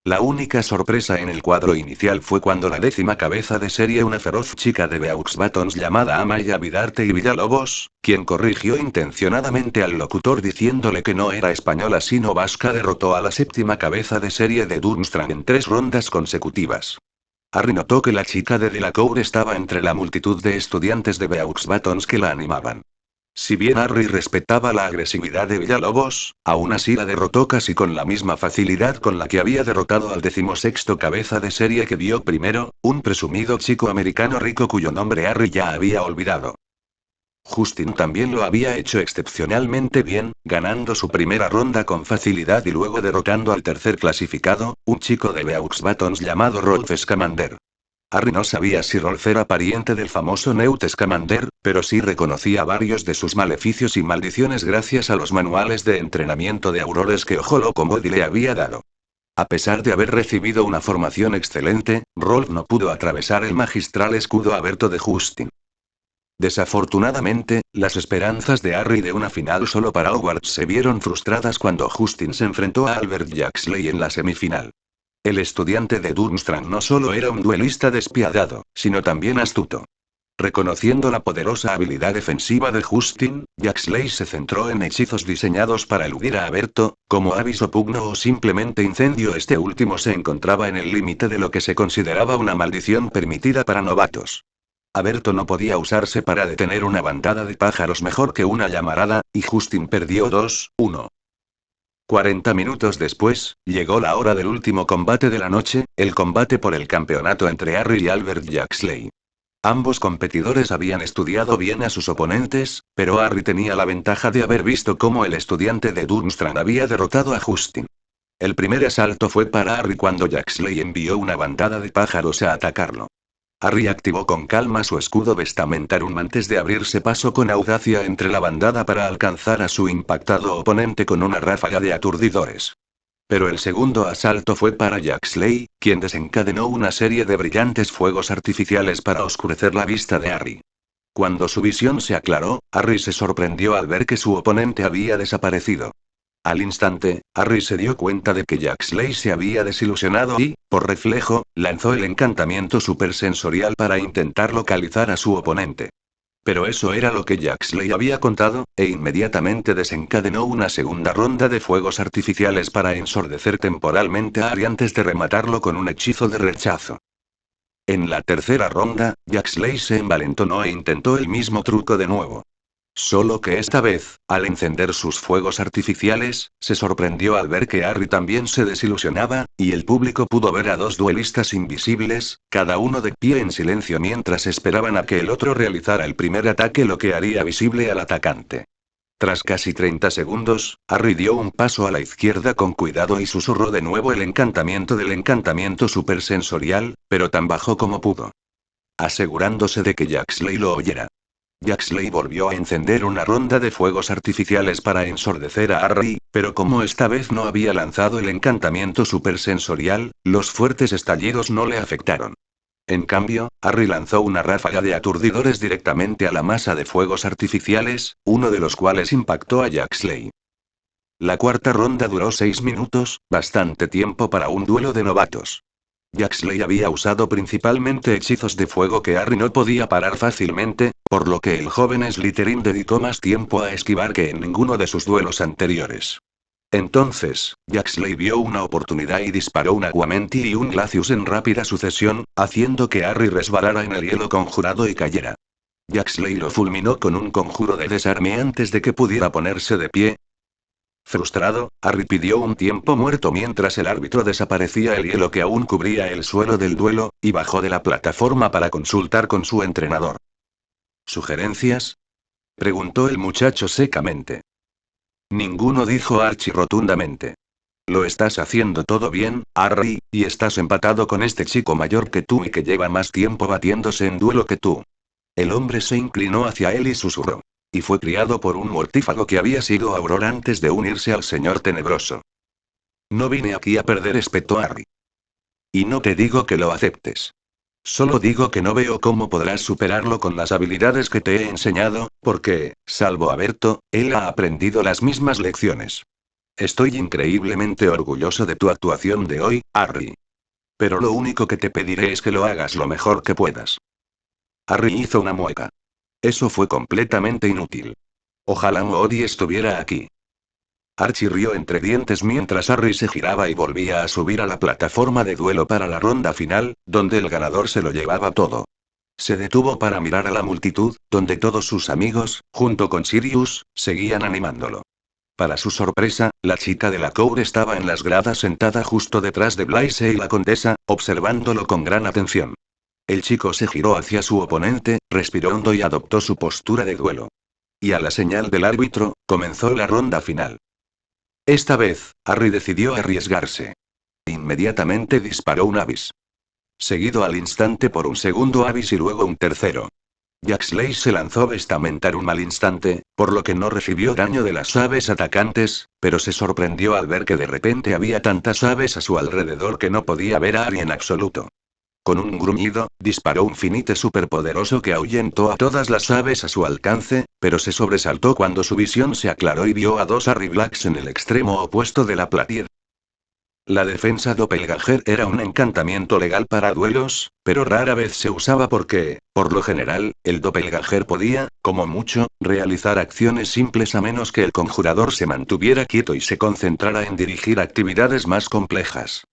La única sorpresa en el cuadro inicial fue cuando la 10ª cabeza de serie, una feroz chica de Beaux Batons llamada Amaya Vidarte y Villalobos, quien corrigió intencionadamente al locutor diciéndole que no era española sino vasca, derrotó a la 7ª cabeza de serie de Durmstrang en 3 rondas consecutivas. Harry notó que la chica de Delacour estaba entre la multitud de estudiantes de Beaux Batons que la animaban. Si bien Harry respetaba la agresividad de Villalobos, aún así la derrotó casi con la misma facilidad con la que había derrotado al 16º cabeza de serie que vio primero, un presumido chico americano rico cuyo nombre Harry ya había olvidado. Justin también lo había hecho excepcionalmente bien, ganando su primera ronda con facilidad y luego derrotando al tercer clasificado, un chico de Beaux Batons llamado Rolf Scamander. Harry no sabía si Rolf era pariente del famoso Newt Scamander, pero sí reconocía varios de sus maleficios y maldiciones gracias a los manuales de entrenamiento de Aurores que Ojo Loco Modi le había dado. A pesar de haber recibido una formación excelente, Rolf no pudo atravesar el magistral escudo abierto de Justin. Desafortunadamente, las esperanzas de Harry de una final solo para Hogwarts se vieron frustradas cuando Justin se enfrentó a Albert Jaxley en la semifinal. El estudiante de Durmstrang no solo era un duelista despiadado, sino también astuto. Reconociendo la poderosa habilidad defensiva de Justin, Jaxley se centró en hechizos diseñados para eludir a Aberto, como aviso pugno o simplemente incendio. Este último se encontraba en el límite de lo que se consideraba una maldición permitida para novatos. Aberto no podía usarse para detener una bandada de pájaros mejor que una llamarada, y Justin perdió 2-1. 40 minutos después, llegó la hora del último combate de la noche, el combate por el campeonato entre Harry y Albert Jaxley. Ambos competidores habían estudiado bien a sus oponentes, pero Harry tenía la ventaja de haber visto cómo el estudiante de Durmstrang había derrotado a Justin. El primer asalto fue para Harry cuando Jaxley envió una bandada de pájaros a atacarlo. Harry activó con calma su escudo Vestamentarum antes de abrirse paso con audacia entre la bandada para alcanzar a su impactado oponente con una ráfaga de aturdidores. Pero el segundo asalto fue para Jaxley, quien desencadenó una serie de brillantes fuegos artificiales para oscurecer la vista de Harry. Cuando su visión se aclaró, Harry se sorprendió al ver que su oponente había desaparecido. Al instante, Harry se dio cuenta de que Jaxley se había desilusionado y, por reflejo, lanzó el encantamiento supersensorial para intentar localizar a su oponente. Pero eso era lo que Jaxley había contado, e inmediatamente desencadenó una segunda ronda de fuegos artificiales para ensordecer temporalmente a Harry antes de rematarlo con un hechizo de rechazo. En la tercera ronda, Jaxley se envalentonó e intentó el mismo truco de nuevo. Solo que esta vez, al encender sus fuegos artificiales, se sorprendió al ver que Harry también se desilusionaba, y el público pudo ver a dos duelistas invisibles, cada uno de pie en silencio mientras esperaban a que el otro realizara el primer ataque, lo que haría visible al atacante. Tras casi 30 segundos, Harry dio un paso a la izquierda con cuidado y susurró de nuevo el encantamiento del encantamiento supersensorial, pero tan bajo como pudo, asegurándose de que Jaxley lo oyera. Jaxley volvió a encender una ronda de fuegos artificiales para ensordecer a Harry, pero como esta vez no había lanzado el encantamiento supersensorial, los fuertes estallidos no le afectaron. En cambio, Harry lanzó una ráfaga de aturdidores directamente a la masa de fuegos artificiales, uno de los cuales impactó a Jaxley. La cuarta ronda duró 6 minutos, bastante tiempo para un duelo de novatos. Jaxley había usado principalmente hechizos de fuego que Harry no podía parar fácilmente, por lo que el joven Slytherin dedicó más tiempo a esquivar que en ninguno de sus duelos anteriores. Entonces, Jaxley vio una oportunidad y disparó un Aguamenti y un Glacius en rápida sucesión, haciendo que Harry resbalara en el hielo conjurado y cayera. Jaxley lo fulminó con un conjuro de desarme antes de que pudiera ponerse de pie. Frustrado, Harry pidió un tiempo muerto mientras el árbitro desaparecía el hielo que aún cubría el suelo del duelo, y bajó de la plataforma para consultar con su entrenador. ¿Sugerencias?, preguntó el muchacho secamente. Ninguno, dijo Archie rotundamente. Lo estás haciendo todo bien, Harry, y estás empatado con este chico mayor que tú y que lleva más tiempo batiéndose en duelo que tú. El hombre se inclinó hacia él y susurró. Y fue criado por un mortífago que había sido Auror antes de unirse al Señor Tenebroso. No vine aquí a perder, espetó Harry. Y no te digo que lo aceptes. Solo digo que no veo cómo podrás superarlo con las habilidades que te he enseñado, porque, salvo a Berto, él ha aprendido las mismas lecciones. Estoy increíblemente orgulloso de tu actuación de hoy, Harry. Pero lo único que te pediré es que lo hagas lo mejor que puedas. Harry hizo una mueca. Eso fue completamente inútil. Ojalá Moody estuviera aquí. Archie rió entre dientes mientras Harry se giraba y volvía a subir a la plataforma de duelo para la ronda final, donde el ganador se lo llevaba todo. Se detuvo para mirar a la multitud, donde todos sus amigos, junto con Sirius, seguían animándolo. Para su sorpresa, la chica de la Cour estaba en las gradas sentada justo detrás de Blaise y la condesa, observándolo con gran atención. El chico se giró hacia su oponente, respiró hondo y adoptó su postura de duelo. Y a la señal del árbitro, comenzó la ronda final. Esta vez, Harry decidió arriesgarse. Inmediatamente disparó un Abyss. Seguido al instante por un segundo Abyss y luego un tercero. Jaxley se lanzó Vestamentarum al instante, por lo que no recibió daño de las aves atacantes, pero se sorprendió al ver que de repente había tantas aves a su alrededor que no podía ver a Harry en absoluto. Con un gruñido, disparó un finite superpoderoso que ahuyentó a todas las aves a su alcance, pero se sobresaltó cuando su visión se aclaró y vio a dos Harry Blacks en el extremo opuesto de la platier. La defensa doppelganger era un encantamiento legal para duelos, pero rara vez se usaba porque, por lo general, el doppelganger podía, como mucho, realizar acciones simples a menos que el conjurador se mantuviera quieto y se concentrara en dirigir actividades más complejas.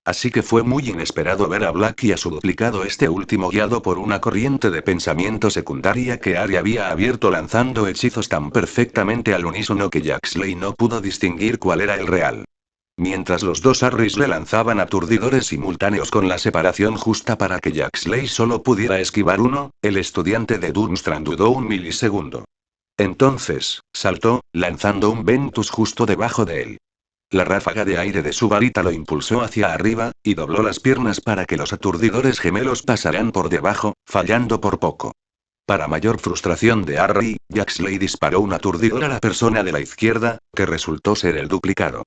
Así que fue muy inesperado ver a Black y a su duplicado, este último guiado por una corriente de pensamiento secundaria que Ari había abierto, lanzando hechizos tan perfectamente al unísono que Jaxley no pudo distinguir cuál era el real. Mientras los dos Harris le lanzaban aturdidores simultáneos con la separación justa para que Jaxley solo pudiera esquivar uno, el estudiante de Durmstrang dudó un milisegundo. Entonces, saltó, lanzando un Ventus justo debajo de él. La ráfaga de aire de su varita lo impulsó hacia arriba, y dobló las piernas para que los aturdidores gemelos pasaran por debajo, fallando por poco. Para mayor frustración de Harry, Jaxley disparó un aturdidor a la persona de la izquierda, que resultó ser el duplicado.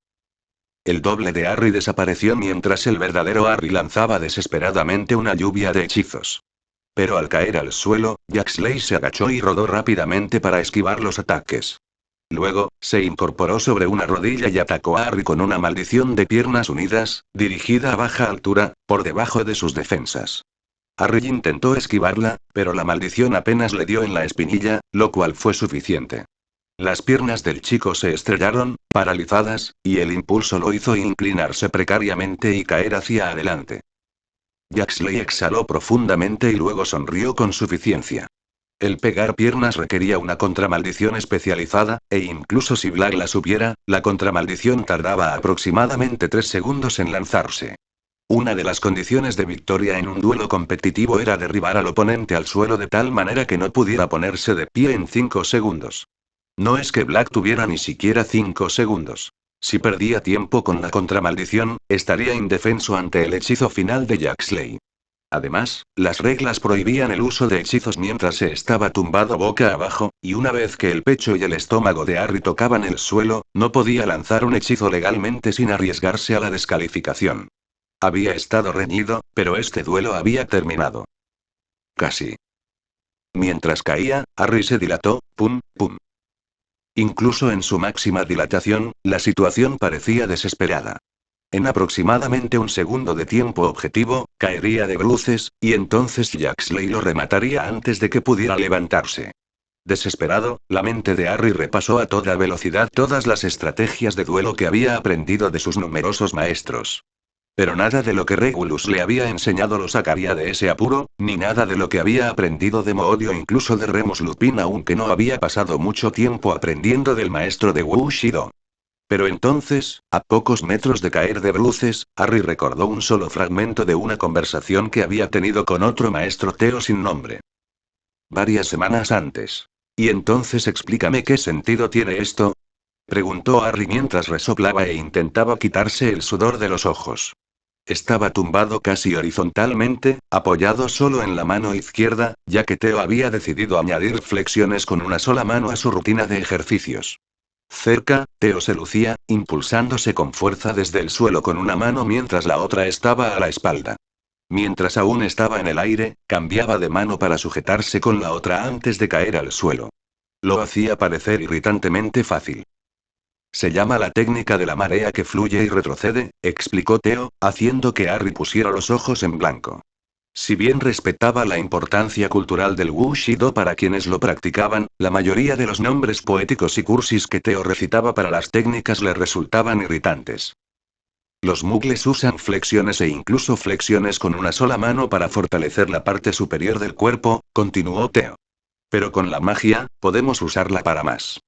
El doble de Harry desapareció mientras el verdadero Harry lanzaba desesperadamente una lluvia de hechizos. Pero al caer al suelo, Jaxley se agachó y rodó rápidamente para esquivar los ataques. Luego, se incorporó sobre una rodilla y atacó a Harry con una maldición de piernas unidas, dirigida a baja altura, por debajo de sus defensas. Harry intentó esquivarla, pero la maldición apenas le dio en la espinilla, lo cual fue suficiente. Las piernas del chico se estrellaron, paralizadas, y el impulso lo hizo inclinarse precariamente y caer hacia adelante. Jaxley exhaló profundamente y luego sonrió con suficiencia. El pegar piernas requería una contramaldición especializada, e incluso si Black la supiera, la contramaldición tardaba aproximadamente 3 segundos en lanzarse. Una de las condiciones de victoria en un duelo competitivo era derribar al oponente al suelo de tal manera que no pudiera ponerse de pie en 5 segundos. No es que Black tuviera ni siquiera 5 segundos. Si perdía tiempo con la contramaldición, estaría indefenso ante el hechizo final de Jaxley. Además, las reglas prohibían el uso de hechizos mientras se estaba tumbado boca abajo, y una vez que el pecho y el estómago de Harry tocaban el suelo, no podía lanzar un hechizo legalmente sin arriesgarse a la descalificación. Había estado reñido, pero este duelo había terminado. Casi. Mientras caía, Harry se dilató, pum, pum. Incluso en su máxima dilatación, la situación parecía desesperada. En aproximadamente un segundo de tiempo objetivo, caería de bruces, y entonces Jaxley lo remataría antes de que pudiera levantarse. Desesperado, la mente de Harry repasó a toda velocidad todas las estrategias de duelo que había aprendido de sus numerosos maestros. Pero nada de lo que Regulus le había enseñado lo sacaría de ese apuro, ni nada de lo que había aprendido de Moody o incluso de Remus Lupin, aunque no había pasado mucho tiempo aprendiendo del maestro de Wu Shido. Pero entonces, a pocos metros de caer de bruces, Harry recordó un solo fragmento de una conversación que había tenido con otro maestro Teo sin nombre. Varias semanas antes. ¿Y entonces explícame qué sentido tiene esto? Preguntó Harry mientras resoplaba e intentaba quitarse el sudor de los ojos. Estaba tumbado casi horizontalmente, apoyado solo en la mano izquierda, ya que Teo había decidido añadir flexiones con una sola mano a su rutina de ejercicios. Cerca, Teo se lucía, impulsándose con fuerza desde el suelo con una mano mientras la otra estaba a la espalda. Mientras aún estaba en el aire, cambiaba de mano para sujetarse con la otra antes de caer al suelo. Lo hacía parecer irritantemente fácil. Se llama la técnica de la marea que fluye y retrocede, explicó Teo, haciendo que Harry pusiera los ojos en blanco. Si bien respetaba la importancia cultural del Wushido para quienes lo practicaban, la mayoría de los nombres poéticos y cursis que Teo recitaba para las técnicas le resultaban irritantes. Los muggles usan flexiones e incluso flexiones con una sola mano para fortalecer la parte superior del cuerpo, continuó Teo. Pero con la magia, podemos usarla para más.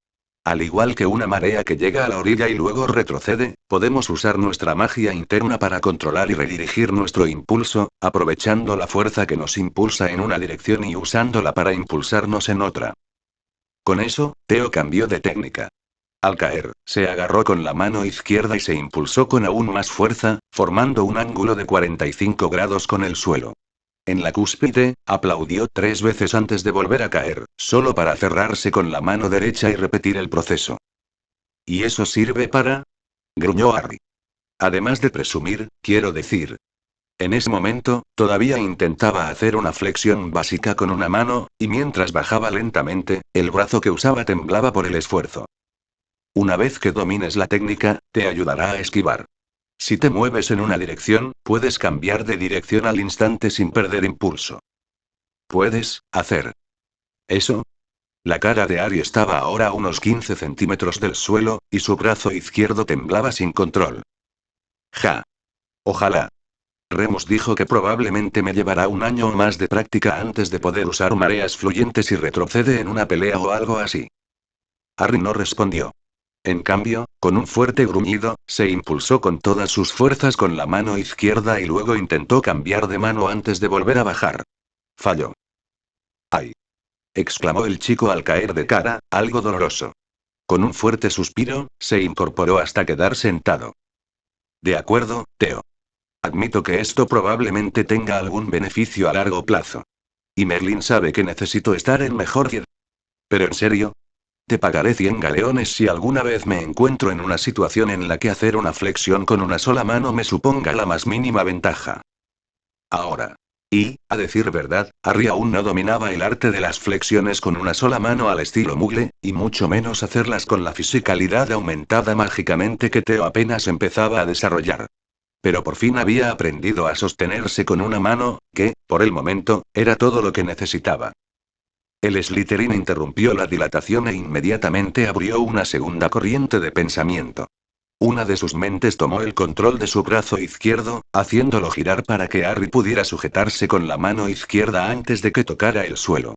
Al igual que una marea que llega a la orilla y luego retrocede, podemos usar nuestra magia interna para controlar y redirigir nuestro impulso, aprovechando la fuerza que nos impulsa en una dirección y usándola para impulsarnos en otra. Con eso, Teo cambió de técnica. Al caer, se agarró con la mano izquierda y se impulsó con aún más fuerza, formando un ángulo de 45 grados con el suelo. En la cúspide, aplaudió 3 veces antes de volver a caer, solo para cerrarse con la mano derecha y repetir el proceso. ¿Y eso sirve para? Gruñó Harry. Además de presumir, quiero decir. En ese momento, todavía intentaba hacer una flexión básica con una mano, y mientras bajaba lentamente, el brazo que usaba temblaba por el esfuerzo. Una vez que domines la técnica, te ayudará a esquivar. Si te mueves en una dirección, puedes cambiar de dirección al instante sin perder impulso. ¿Puedes hacer eso? La cara de Ari estaba ahora a unos 15 centímetros del suelo, y su brazo izquierdo temblaba sin control. Ja. Ojalá. Remus dijo que probablemente me llevará un año o más de práctica antes de poder usar mareas fluyentes y retrocede en una pelea o algo así. Harry no respondió. En cambio, con un fuerte gruñido, se impulsó con todas sus fuerzas con la mano izquierda y luego intentó cambiar de mano antes de volver a bajar. Falló. ¡Ay! Exclamó el chico al caer de cara, algo doloroso. Con un fuerte suspiro, se incorporó hasta quedar sentado. De acuerdo, Theo. Admito que esto probablemente tenga algún beneficio a largo plazo. Y Merlin sabe que necesito estar en mejor pie. Pero en serio, te pagaré 100 galeones si alguna vez me encuentro en una situación en la que hacer una flexión con una sola mano me suponga la más mínima ventaja. Ahora. Y, a decir verdad, Harry aún no dominaba el arte de las flexiones con una sola mano al estilo Muggle, y mucho menos hacerlas con la fisicalidad aumentada mágicamente que Theo apenas empezaba a desarrollar. Pero por fin había aprendido a sostenerse con una mano, que, por el momento, era todo lo que necesitaba. El Slytherin interrumpió la dilatación e inmediatamente abrió una segunda corriente de pensamiento. Una de sus mentes tomó el control de su brazo izquierdo, haciéndolo girar para que Harry pudiera sujetarse con la mano izquierda antes de que tocara el suelo.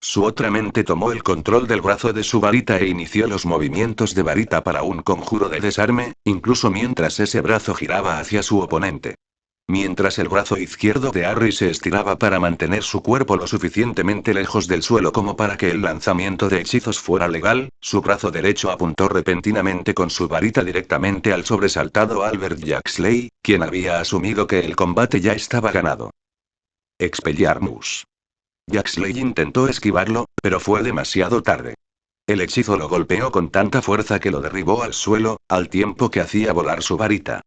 Su otra mente tomó el control del brazo de su varita e inició los movimientos de varita para un conjuro de desarme, incluso mientras ese brazo giraba hacia su oponente. Mientras el brazo izquierdo de Harry se estiraba para mantener su cuerpo lo suficientemente lejos del suelo como para que el lanzamiento de hechizos fuera legal, su brazo derecho apuntó repentinamente con su varita directamente al sobresaltado Albert Jaxley, quien había asumido que el combate ya estaba ganado. Expelliarmus. Jaxley intentó esquivarlo, pero fue demasiado tarde. El hechizo lo golpeó con tanta fuerza que lo derribó al suelo, al tiempo que hacía volar su varita.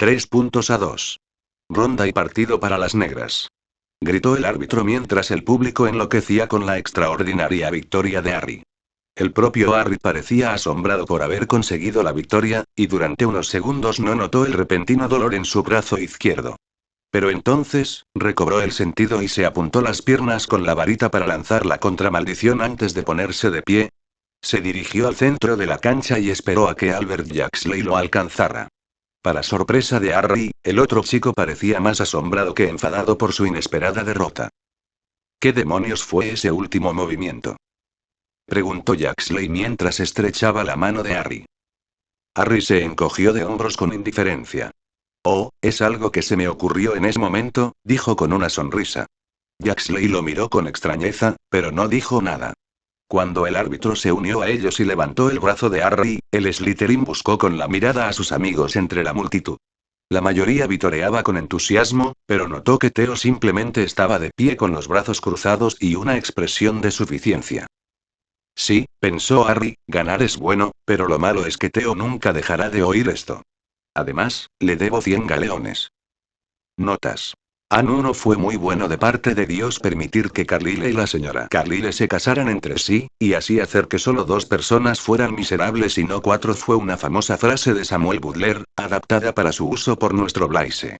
3-2. Ronda y partido para las negras. Gritó el árbitro mientras el público enloquecía con la extraordinaria victoria de Harry. El propio Harry parecía asombrado por haber conseguido la victoria, y durante unos segundos no notó el repentino dolor en su brazo izquierdo. Pero entonces, recobró el sentido y se apuntó las piernas con la varita para lanzar la contramaldición antes de ponerse de pie. Se dirigió al centro de la cancha y esperó a que Albert Jaxley lo alcanzara. Para sorpresa de Harry, el otro chico parecía más asombrado que enfadado por su inesperada derrota. ¿Qué demonios fue ese último movimiento?, preguntó Jaxley mientras estrechaba la mano de Harry. Harry se encogió de hombros con indiferencia. Oh, es algo que se me ocurrió en ese momento, dijo con una sonrisa. Jaxley lo miró con extrañeza, pero no dijo nada. Cuando el árbitro se unió a ellos y levantó el brazo de Harry, el Slytherin buscó con la mirada a sus amigos entre la multitud. La mayoría vitoreaba con entusiasmo, pero notó que Theo simplemente estaba de pie con los brazos cruzados y una expresión de suficiencia. Sí, pensó Harry, ganar es bueno, pero lo malo es que Theo nunca dejará de oír esto. Además, le debo 100 galeones. Notas. No fue muy bueno de parte de Dios permitir que Carlyle y la señora Carlyle se casaran entre sí, y así hacer que solo 2 personas fueran miserables y no 4 fue una famosa frase de Samuel Butler, adaptada para su uso por nuestro Blaise.